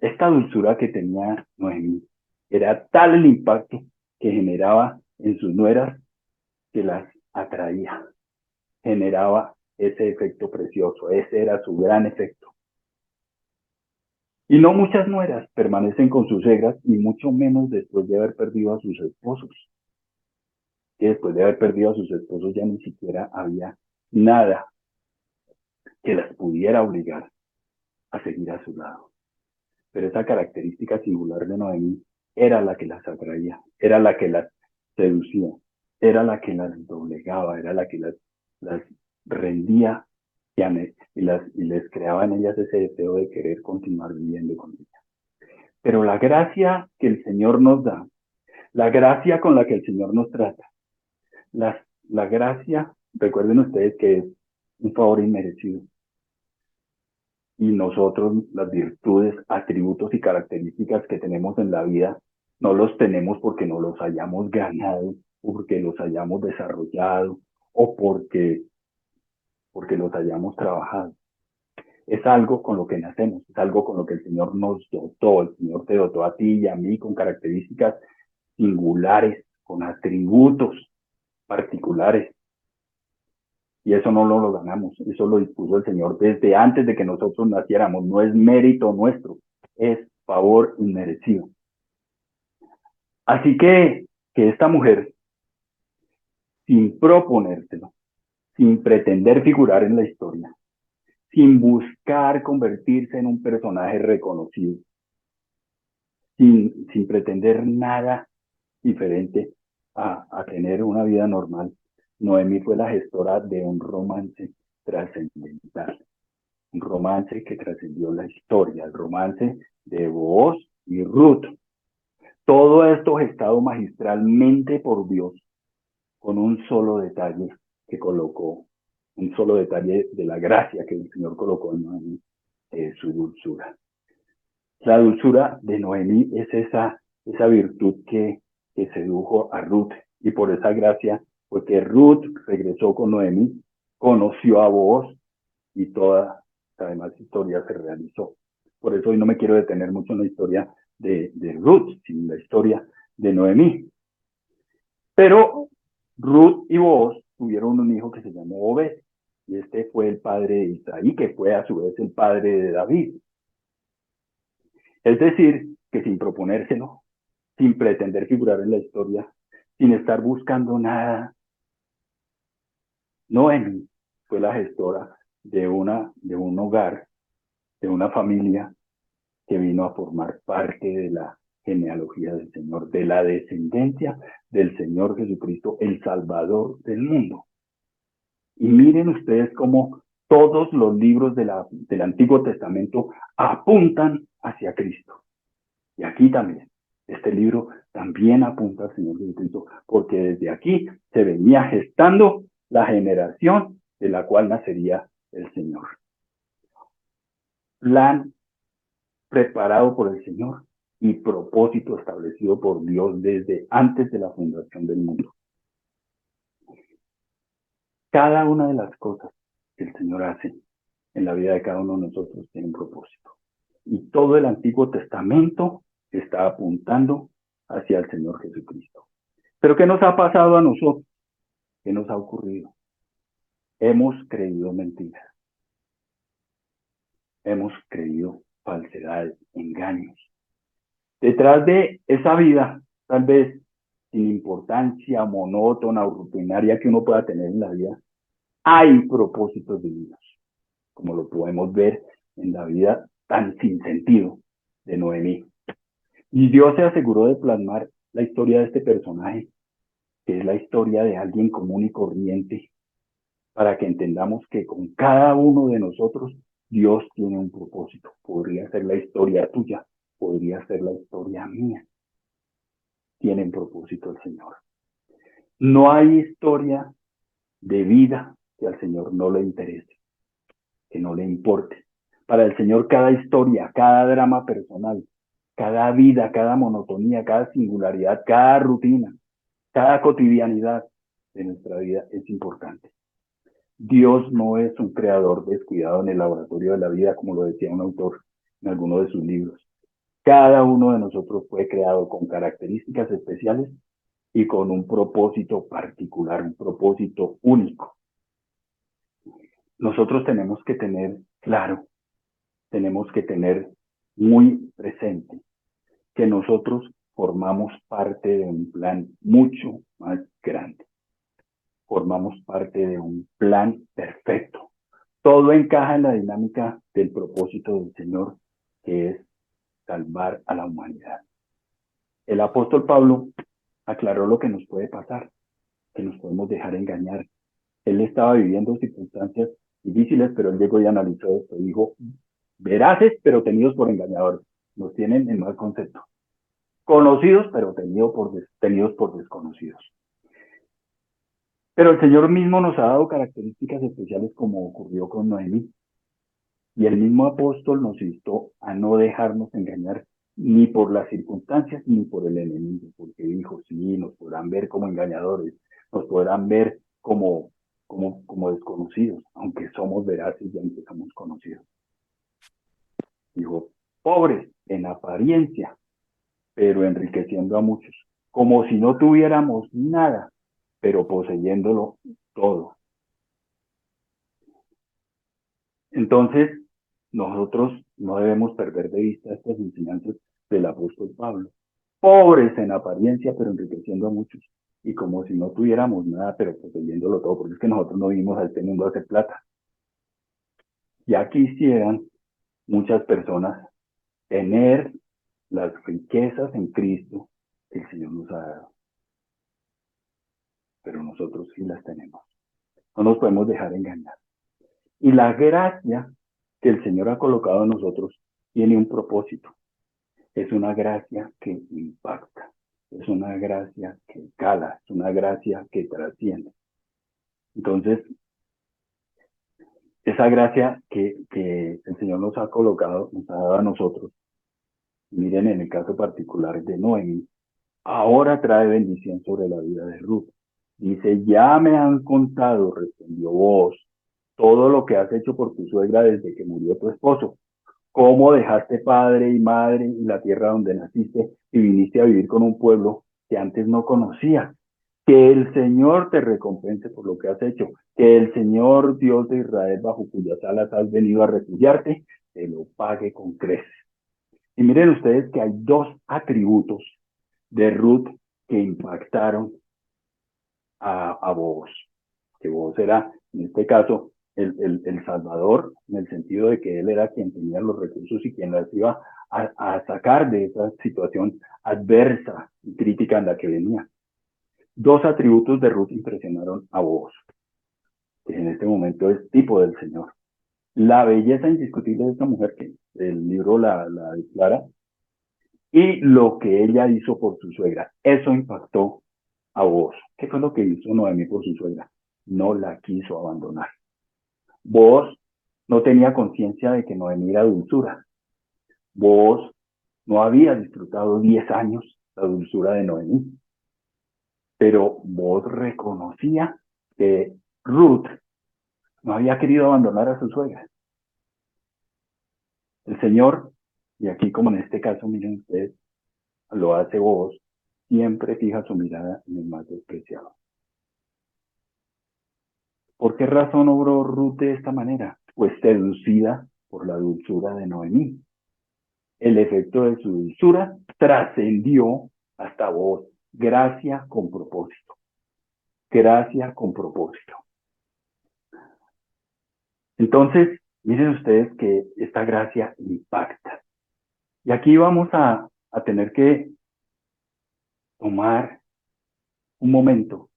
[SPEAKER 1] esta dulzura que tenía Noemí era tal el impacto que generaba en sus nueras que las atraía, generaba ese efecto precioso, ese era su gran efecto. Y no muchas nueras permanecen con sus suegras y mucho menos después de haber perdido a sus esposos, que después de haber perdido a sus esposos ya ni siquiera había nada que las pudiera obligar a seguir a su lado. Pero esa característica singular de Noemí era la que las atraía, era la que las seducía, era la que las doblegaba, era la que las rendía y les creaba en ellas ese deseo de querer continuar viviendo con ella. Pero la gracia que el Señor nos da, la gracia con la que el Señor nos trata, la gracia, recuerden ustedes que es un favor inmerecido. Y nosotros las virtudes, atributos y características que tenemos en la vida, no los tenemos porque no los hayamos ganado, o porque los hayamos desarrollado, o porque los hayamos trabajado. Es algo con lo que nacemos, es algo con lo que el Señor nos dotó. El Señor te dotó a ti y a mí con características singulares, con atributos particulares. Y eso no lo ganamos, eso lo dispuso el Señor desde antes de que nosotros naciéramos. No es mérito nuestro, es favor inmerecido. Así que esta mujer, sin proponérselo, sin pretender figurar en la historia, sin buscar convertirse en un personaje reconocido, sin pretender nada diferente a tener una vida normal, Noemí fue la gestora de un romance trascendental. Un romance que trascendió la historia, el romance de Booz y Ruth. Todo esto gestado magistralmente por Dios, con un solo detalle que colocó, un solo detalle de la gracia que el Señor colocó en su dulzura. La dulzura de Noemí es esa virtud que sedujo a Ruth, y por esa gracia fue que Ruth regresó con Noemí, conoció a Booz y toda la demás historia se realizó. Por eso hoy no me quiero detener mucho en la historia de Ruth, sino en la historia de Noemí. Pero Ruth y Booz tuvieron un hijo que se llamó Obed, y este fue el padre de Isaí, que fue a su vez el padre de David. Es decir, que sin proponérselo, sin pretender figurar en la historia, sin estar buscando nada, Noemi fue la gestora de un hogar, de una familia que vino a formar parte de la genealogía del Señor, de la descendencia del Señor Jesucristo, el Salvador del mundo. Y miren ustedes cómo todos los libros del Antiguo Testamento apuntan hacia Cristo. Y aquí también, este libro también apunta al Señor Jesucristo, porque desde aquí se venía gestando la generación de la cual nacería el Señor. Plan preparado por el Señor y propósito establecido por Dios desde antes de la fundación del mundo. Cada una de las cosas que el Señor hace en la vida de cada uno de nosotros tiene un propósito. Y todo el Antiguo Testamento está apuntando hacia el Señor Jesucristo. Pero ¿qué nos ha pasado a nosotros? ¿Qué nos ha ocurrido? Hemos creído mentiras. Hemos creído falsedades, engaños. Detrás de esa vida, tal vez sin importancia, monótona o rutinaria que uno pueda tener en la vida, hay propósitos divinos, como lo podemos ver en la vida tan sin sentido de Noemí. Y Dios se aseguró de plasmar la historia de este personaje, que es la historia de alguien común y corriente, para que entendamos que con cada uno de nosotros Dios tiene un propósito. Podría ser la historia tuya, podría ser la historia mía. Tiene un propósito el Señor. No hay historia de vida que al Señor no le interese, que no le importe. Para el Señor cada historia, cada drama personal, cada vida, cada monotonía, cada singularidad, cada rutina, cada cotidianidad de nuestra vida es importante. Dios no es un creador descuidado en el laboratorio de la vida, como lo decía un autor en alguno de sus libros. Cada uno de nosotros fue creado con características especiales y con un propósito particular, un propósito único. Nosotros tenemos que tener claro, tenemos que tener muy presente que nosotros formamos parte de un plan mucho más grande. Formamos parte de un plan perfecto. Todo encaja en la dinámica del propósito del Señor, que es salvar a la humanidad. El apóstol Pablo aclaró lo que nos puede pasar, que nos podemos dejar engañar. Él estaba viviendo circunstancias difíciles, pero él llegó y analizó esto. Dijo, veraces, pero tenidos por engañadores. Nos tienen en mal concepto. Conocidos, pero tenidos por desconocidos. Pero el Señor mismo nos ha dado características especiales como ocurrió con Noemí. Y el mismo apóstol nos instó a no dejarnos engañar ni por las circunstancias ni por el enemigo, porque dijo, sí, nos podrán ver como engañadores, nos podrán ver como desconocidos, aunque somos veraces y aunque somos conocidos. Dijo, pobres en apariencia, pero enriqueciendo a muchos, como si no tuviéramos nada, pero poseyéndolo todo. Entonces, nosotros no debemos perder de vista estas enseñanzas del apóstol Pablo. Pobres en apariencia, pero enriqueciendo a muchos. Y como si no tuviéramos nada, pero poseyéndolo todo, porque es que nosotros no vinimos a este mundo a hacer plata. Ya quisieran muchas personas tener las riquezas en Cristo que el Señor nos ha dado. Pero nosotros sí las tenemos. No nos podemos dejar engañar. Y la gracia que el Señor ha colocado en nosotros tiene un propósito. Es una gracia que impacta, es una gracia que cala, es una gracia que trasciende. Entonces, esa gracia que el Señor nos ha colocado, nos ha dado a nosotros, Miren en el caso particular de Noemi, ahora trae bendición sobre la vida de Ruth. Dice, ya me han contado, respondió vos, todo lo que has hecho por tu suegra desde que murió tu esposo. Cómo dejaste padre y madre y la tierra donde naciste y viniste a vivir con un pueblo que antes no conocías. Que el Señor te recompense por lo que has hecho. Que el Señor Dios de Israel, bajo cuyas alas has venido a refugiarte, te lo pague con creces. Y miren ustedes que hay dos atributos de Ruth que impactaron a Boaz, que Boaz era, en este caso, el salvador, en el sentido de que él era quien tenía los recursos y quien las iba a sacar de esa situación adversa y crítica en la que venía. Dos atributos de Ruth impresionaron a Boaz, que en este momento es tipo del Señor. La belleza indiscutible de esta mujer, que el libro la declara, y lo que ella hizo por su suegra. Eso impactó a Boaz. ¿Qué fue lo que hizo Noemí por su suegra? No la quiso abandonar. Boaz no tenía conciencia de que Noemí era dulzura. Boaz no había disfrutado 10 años la dulzura de Noemí, pero Boaz reconocía que Ruth no había querido abandonar a su suegra. El Señor, y aquí como en este caso, miren ustedes, lo hace Boaz, siempre fija su mirada en el más despreciado. ¿Por qué razón obró Ruth de esta manera? Pues seducida por la dulzura de Noemí. El efecto de su dulzura trascendió hasta vos. Gracia con propósito. Gracia con propósito. Entonces, miren ustedes que esta gracia impacta. Y aquí vamos a tener que tomar un momento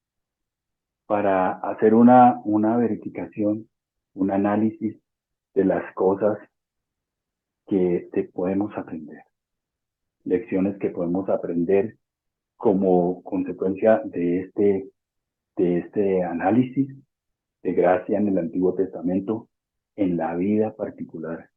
[SPEAKER 1] para hacer una verificación, un análisis de las cosas que te podemos aprender. Lecciones que podemos aprender como consecuencia de este análisis de gracia en el Antiguo Testamento en la vida particular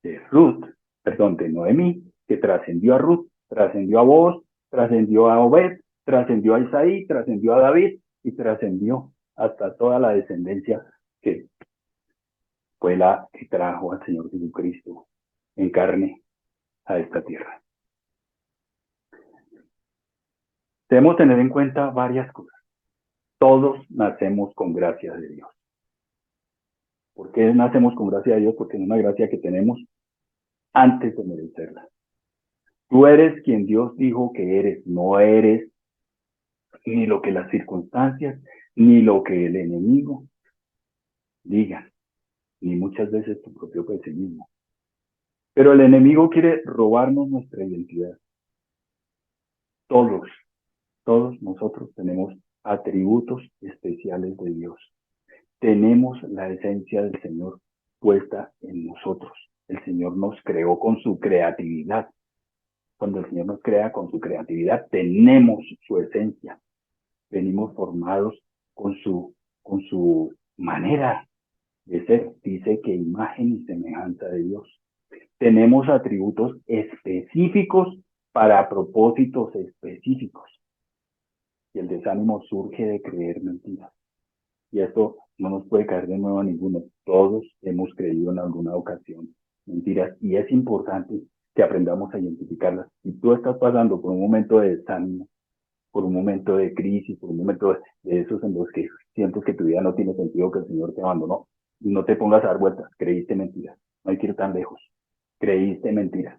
[SPEAKER 1] de Ruth, perdón, de Noemí, que trascendió a Ruth, trascendió a Boaz, trascendió a Obed, trascendió a Isaí, trascendió a David y trascendió hasta toda la descendencia que fue la que trajo al Señor Jesucristo en carne a esta tierra. Debemos tener en cuenta varias cosas. Todos nacemos con gracia de Dios. ¿Por qué nacemos con gracia de Dios? Porque es una gracia que tenemos antes de merecerla. Tú eres quien Dios dijo que eres, no eres ni lo que las circunstancias, ni lo que el enemigo digan, ni muchas veces tu propio pesimismo. Pero el enemigo quiere robarnos nuestra identidad. Todos, todos nosotros tenemos atributos especiales de Dios. Tenemos la esencia del Señor puesta en nosotros. El Señor nos creó con su creatividad. Cuando el Señor nos crea con su creatividad, tenemos su esencia. Venimos formados con su manera de ser. Dice que imagen y semejanza de Dios. Tenemos atributos específicos para propósitos específicos. Y el desánimo surge de creer mentiras. Y esto no nos puede caer de nuevo a ninguno. Todos hemos creído en alguna ocasión mentiras. Y es importante que aprendamos a identificarlas. Si tú estás pasando por un momento de desánimo, por un momento de crisis, por un momento de esos en los que sientes que tu vida no tiene sentido, que el Señor te abandonó, no te pongas a dar vueltas. Creíste mentiras. No hay que ir tan lejos. Creíste mentiras.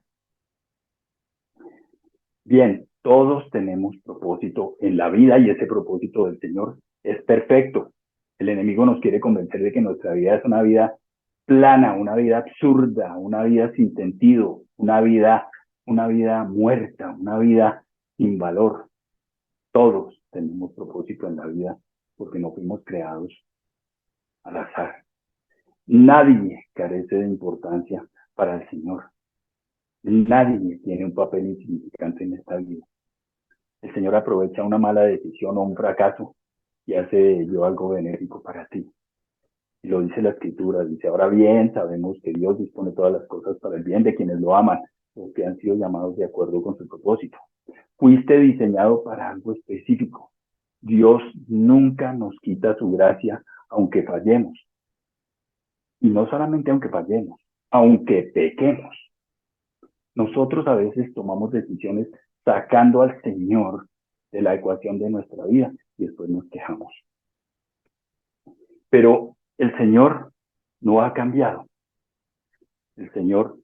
[SPEAKER 1] Bien, todos tenemos propósito en la vida y ese propósito del Señor es perfecto. El enemigo nos quiere convencer de que nuestra vida es una vida plana, una vida absurda, una vida sin sentido, una vida muerta, una vida sin valor. Todos tenemos propósito en la vida porque no fuimos creados al azar. Nadie carece de importancia para el Señor. Nadie tiene un papel insignificante en esta vida. El Señor aprovecha una mala decisión o un fracaso y hace de ello algo benéfico para ti. Y lo dice la Escritura, dice, ahora bien, sabemos que Dios dispone todas las cosas para el bien de quienes lo aman, porque han sido llamados de acuerdo con su propósito. Fuiste diseñado para algo específico. Dios nunca nos quita su gracia, aunque fallemos. Y no solamente aunque fallemos, aunque pequemos. Nosotros a veces tomamos decisiones sacando al Señor de la ecuación de nuestra vida y después nos quejamos. Pero el Señor no ha cambiado. El Señor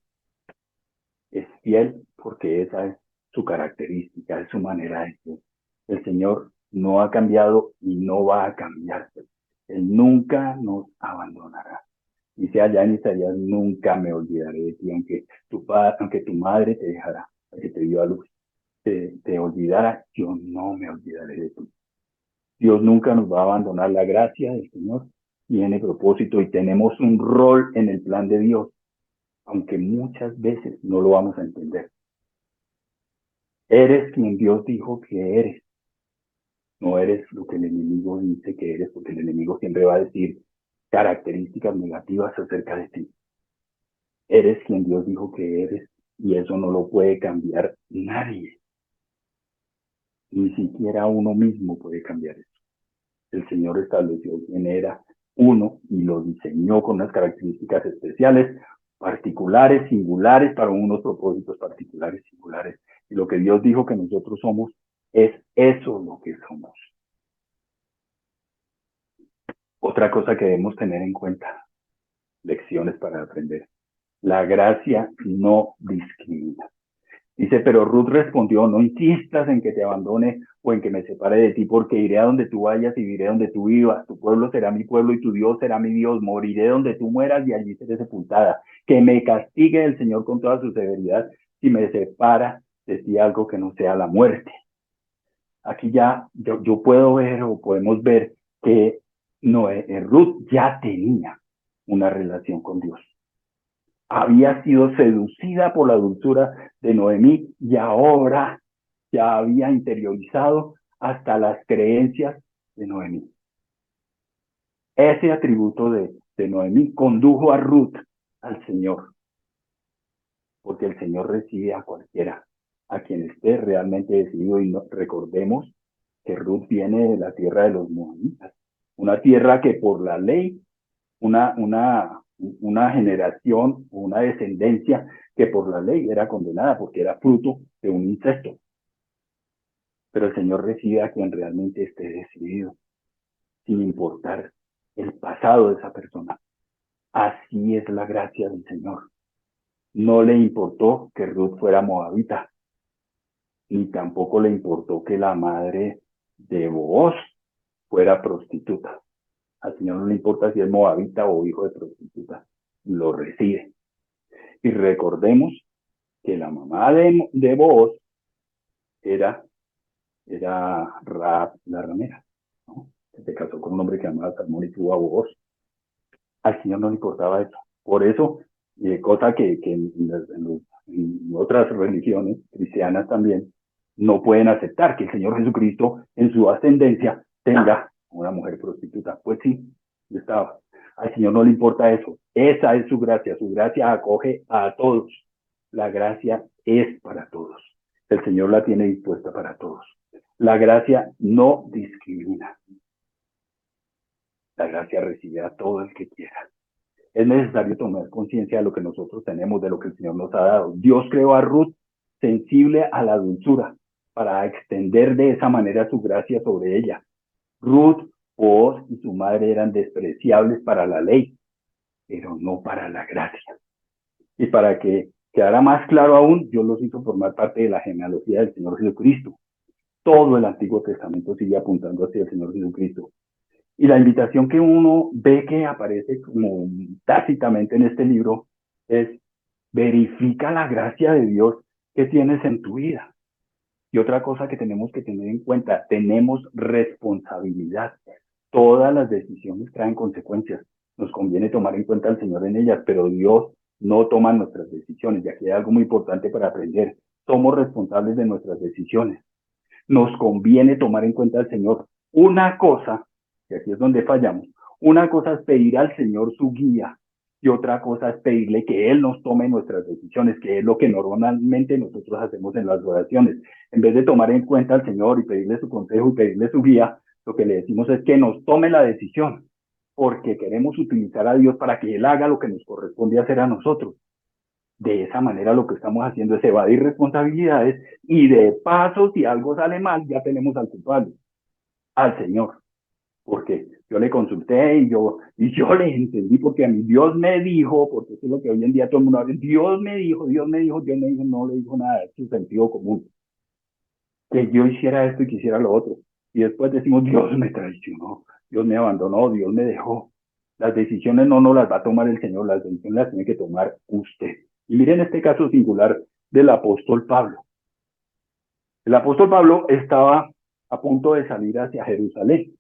[SPEAKER 1] es fiel porque esa es su característica, es su manera de ser. El Señor no ha cambiado y no va a cambiar. Él nunca nos abandonará. Dice allá en Isaías, nunca me olvidaré de ti, aunque tu madre te dejara, que te dio a luz, te olvidara, yo no me olvidaré de ti. Dios nunca nos va a abandonar. La gracia del Señor tiene propósito y tenemos un rol en el plan de Dios, aunque muchas veces no lo vamos a entender. Eres quien Dios dijo que eres. No eres lo que el enemigo dice que eres, porque el enemigo siempre va a decir características negativas acerca de ti. Eres quien Dios dijo que eres y eso no lo puede cambiar nadie. Ni siquiera uno mismo puede cambiar eso. El Señor estableció quién era uno y lo diseñó con unas características especiales, particulares, singulares, para unos propósitos particulares, singulares. Y lo que Dios dijo que nosotros somos, es eso lo que somos. Otra cosa que debemos tener en cuenta, lecciones para aprender. La gracia no discrimina. Dice, pero Ruth respondió, no insistas en que te abandone o en que me separe de ti, porque iré a donde tú vayas y viviré donde tú vivas. Tu pueblo será mi pueblo y tu Dios será mi Dios. Moriré donde tú mueras y allí seré sepultada. Que me castigue el Señor con toda su severidad si me separa de ti algo que no sea la muerte. Aquí ya yo puedo ver o podemos ver que Ruth ya tenía una relación con Dios. Había sido seducida por la dulzura de Noemí y ahora ya había interiorizado hasta las creencias de Noemí. Ese atributo de Noemí condujo a Ruth al Señor, porque el Señor recibe a cualquiera, a quien esté realmente decidido. Y recordemos que Ruth viene de la tierra de los moabitas, una tierra que por la ley, una generación, una descendencia que por la ley era condenada porque era fruto de un incesto. Pero el Señor recibe a quien realmente esté decidido, sin importar el pasado de esa persona. Así es la gracia del Señor. No le importó que Ruth fuera moabita, ni tampoco le importó que la madre de Booz fuera prostituta. Al Señor no le importa si es moabita o hijo de prostituta, lo recibe. Y recordemos que la mamá de Booz era Rahab la ramera, ¿no? Se casó con un hombre que llamaba Salmón y tuvo a Booz. Al Señor no le importaba eso. Por eso, cosa que en otras religiones cristianas también no pueden aceptar que el Señor Jesucristo en su ascendencia tenga una mujer prostituta. Pues sí, estaba. Al Señor no le importa eso. Esa es su gracia. Su gracia acoge a todos. La gracia es para todos. El Señor la tiene dispuesta para todos. La gracia no discrimina. La gracia recibe a todo el que quiera. Es necesario tomar conciencia de lo que nosotros tenemos, de lo que el Señor nos ha dado. Dios creó a Ruth sensible a la dulzura para extender de esa manera su gracia sobre ella. Ruth, Booz y su madre eran despreciables para la ley, pero no para la gracia. Y para que quedara más claro aún, Dios los hizo formar parte de la genealogía del Señor Jesucristo. Todo el Antiguo Testamento sigue apuntando hacia el Señor Jesucristo. Y la invitación que uno ve que aparece como tácitamente en este libro es: verifica la gracia de Dios que tienes en tu vida. Y otra cosa que tenemos que tener en cuenta, tenemos responsabilidad. Todas las decisiones traen consecuencias. Nos conviene tomar en cuenta al Señor en ellas, pero Dios no toma nuestras decisiones. Y aquí hay algo muy importante para aprender. Somos responsables de nuestras decisiones. Nos conviene tomar en cuenta al Señor. Una cosa, y aquí es donde fallamos, una cosa es pedir al Señor su guía y otra cosa es pedirle que Él nos tome nuestras decisiones, que es lo que normalmente nosotros hacemos en las oraciones. En vez de tomar en cuenta al Señor y pedirle su consejo y pedirle su guía, lo que le decimos es que nos tome la decisión, porque queremos utilizar a Dios para que Él haga lo que nos corresponde hacer a nosotros. De esa manera lo que estamos haciendo es evadir responsabilidades y de paso, si algo sale mal, ya tenemos al culpable, al Señor. Porque yo le consulté y yo le entendí porque a mí Dios me dijo, porque eso es lo que hoy en día todo el mundo habla, Dios me dijo, no le dijo nada, es su sentido común. Que yo hiciera esto y quisiera lo otro. Y después decimos, Dios me traicionó, Dios me abandonó, Dios me dejó. Las decisiones no las va a tomar el Señor, las decisiones las tiene que tomar usted. Y miren este caso singular del apóstol Pablo. El apóstol Pablo estaba a punto de salir hacia Jerusalén.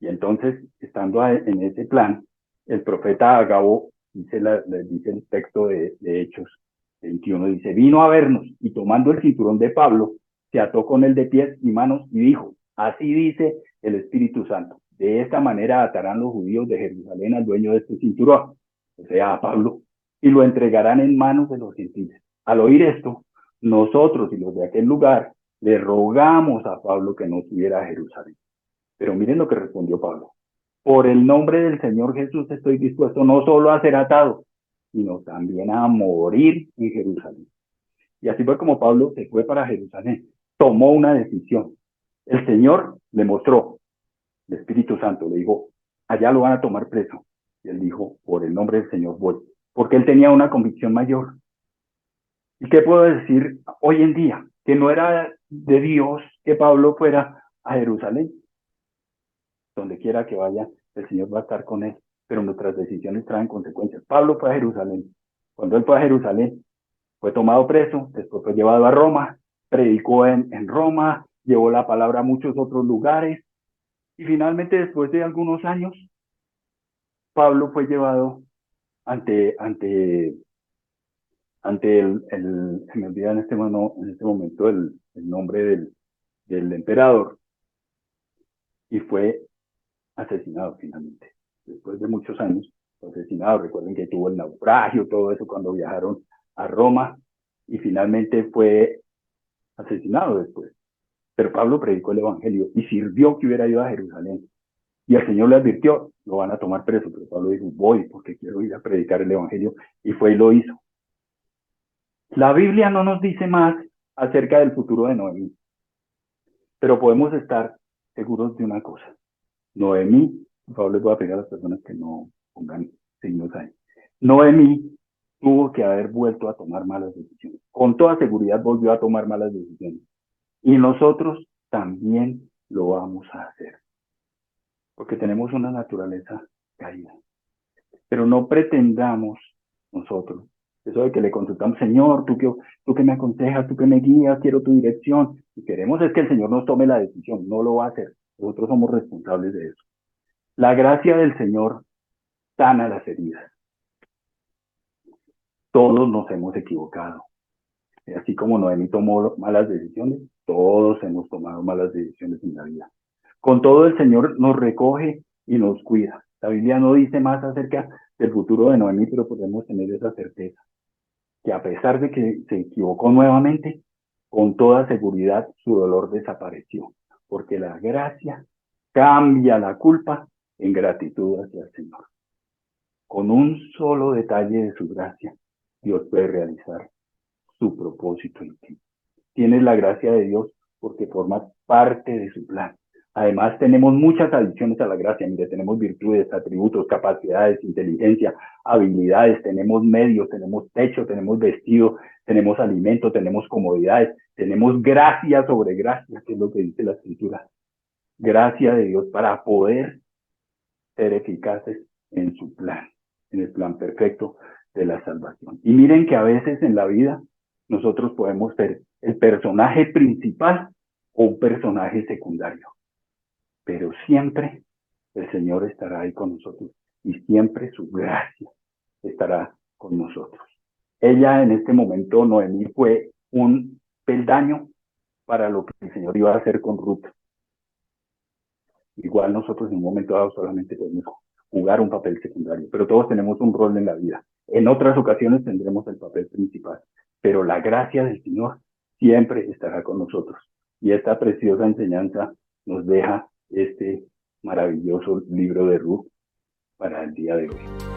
[SPEAKER 1] Y entonces, estando en ese plan, el profeta Agabo, dice el texto de Hechos 21, dice, vino a vernos y tomando el cinturón de Pablo, se ató con él de pies y manos y dijo, así dice el Espíritu Santo, de esta manera atarán los judíos de Jerusalén al dueño de este cinturón, o sea, a Pablo, y lo entregarán en manos de los gentiles. Al oír esto, nosotros y los de aquel lugar le rogamos a Pablo que no subiera a Jerusalén. Pero miren lo que respondió Pablo. Por el nombre del Señor Jesús estoy dispuesto no solo a ser atado, sino también a morir en Jerusalén. Y así fue como Pablo se fue para Jerusalén. Tomó una decisión. El Señor le mostró, el Espíritu Santo le dijo, allá lo van a tomar preso. Y él dijo, por el nombre del Señor voy. Porque él tenía una convicción mayor. ¿Y qué puedo decir hoy en día? Que no era de Dios que Pablo fuera a Jerusalén. Donde quiera que vaya, el Señor va a estar con él, pero nuestras decisiones traen consecuencias. Pablo fue a Jerusalén. Cuando él fue a Jerusalén, fue tomado preso, después fue llevado a Roma, predicó en Roma, llevó la palabra a muchos otros lugares, y finalmente, después de algunos años, Pablo fue llevado ante se me olvida en este momento el nombre del emperador, y fue asesinado finalmente. Después de muchos años, fue asesinado. Recuerden que tuvo el naufragio, todo eso cuando viajaron a Roma y finalmente fue asesinado después. Pero Pablo predicó el evangelio y sirvió que hubiera ido a Jerusalén. Y el Señor le advirtió, lo van a tomar preso, pero Pablo dijo, voy porque quiero ir a predicar el evangelio, y fue y lo hizo. La Biblia no nos dice más acerca del futuro de Noemí, pero podemos estar seguros de una cosa. Noemí, por favor les voy a pedir a las personas que no pongan signos ahí. Noemí tuvo que haber vuelto a tomar malas decisiones. Con toda seguridad volvió a tomar malas decisiones. Y nosotros también lo vamos a hacer. Porque tenemos una naturaleza caída. Pero no pretendamos nosotros, eso de que le consultamos, Señor, tú que me aconsejas, tú que me guías, quiero tu dirección. Y queremos es que el Señor nos tome la decisión, no lo va a hacer. Nosotros somos responsables de eso. La gracia del Señor sana las heridas. Todos nos hemos equivocado. Así como Noemí tomó malas decisiones, todos hemos tomado malas decisiones en la vida. Con todo, el Señor nos recoge y nos cuida. La Biblia no dice más acerca del futuro de Noemí, pero podemos tener esa certeza, que a pesar de que se equivocó nuevamente, con toda seguridad su dolor desapareció, porque la gracia cambia la culpa en gratitud hacia el Señor. Con un solo detalle de su gracia, Dios puede realizar su propósito en ti. Tienes la gracia de Dios porque formas parte de su plan. Además, tenemos muchas adiciones a la gracia. Mire, tenemos virtudes, atributos, capacidades, inteligencia, habilidades, tenemos medios, tenemos techo, tenemos vestido, tenemos alimento, tenemos comodidades, tenemos gracia sobre gracia, que es lo que dice la Escritura. Gracia de Dios para poder ser eficaces en su plan, en el plan perfecto de la salvación. Y miren que a veces en la vida nosotros podemos ser el personaje principal o un personaje secundario, pero siempre el Señor estará ahí con nosotros y siempre su gracia estará con nosotros. Ella en este momento, Noemí, fue un peldaño para lo que el Señor iba a hacer con Ruth. Igual nosotros en un momento dado solamente podemos jugar un papel secundario, pero todos tenemos un rol en la vida. En otras ocasiones tendremos el papel principal, pero la gracia del Señor siempre estará con nosotros. Y esta preciosa enseñanza nos deja este maravilloso libro de Ruth para el día de hoy.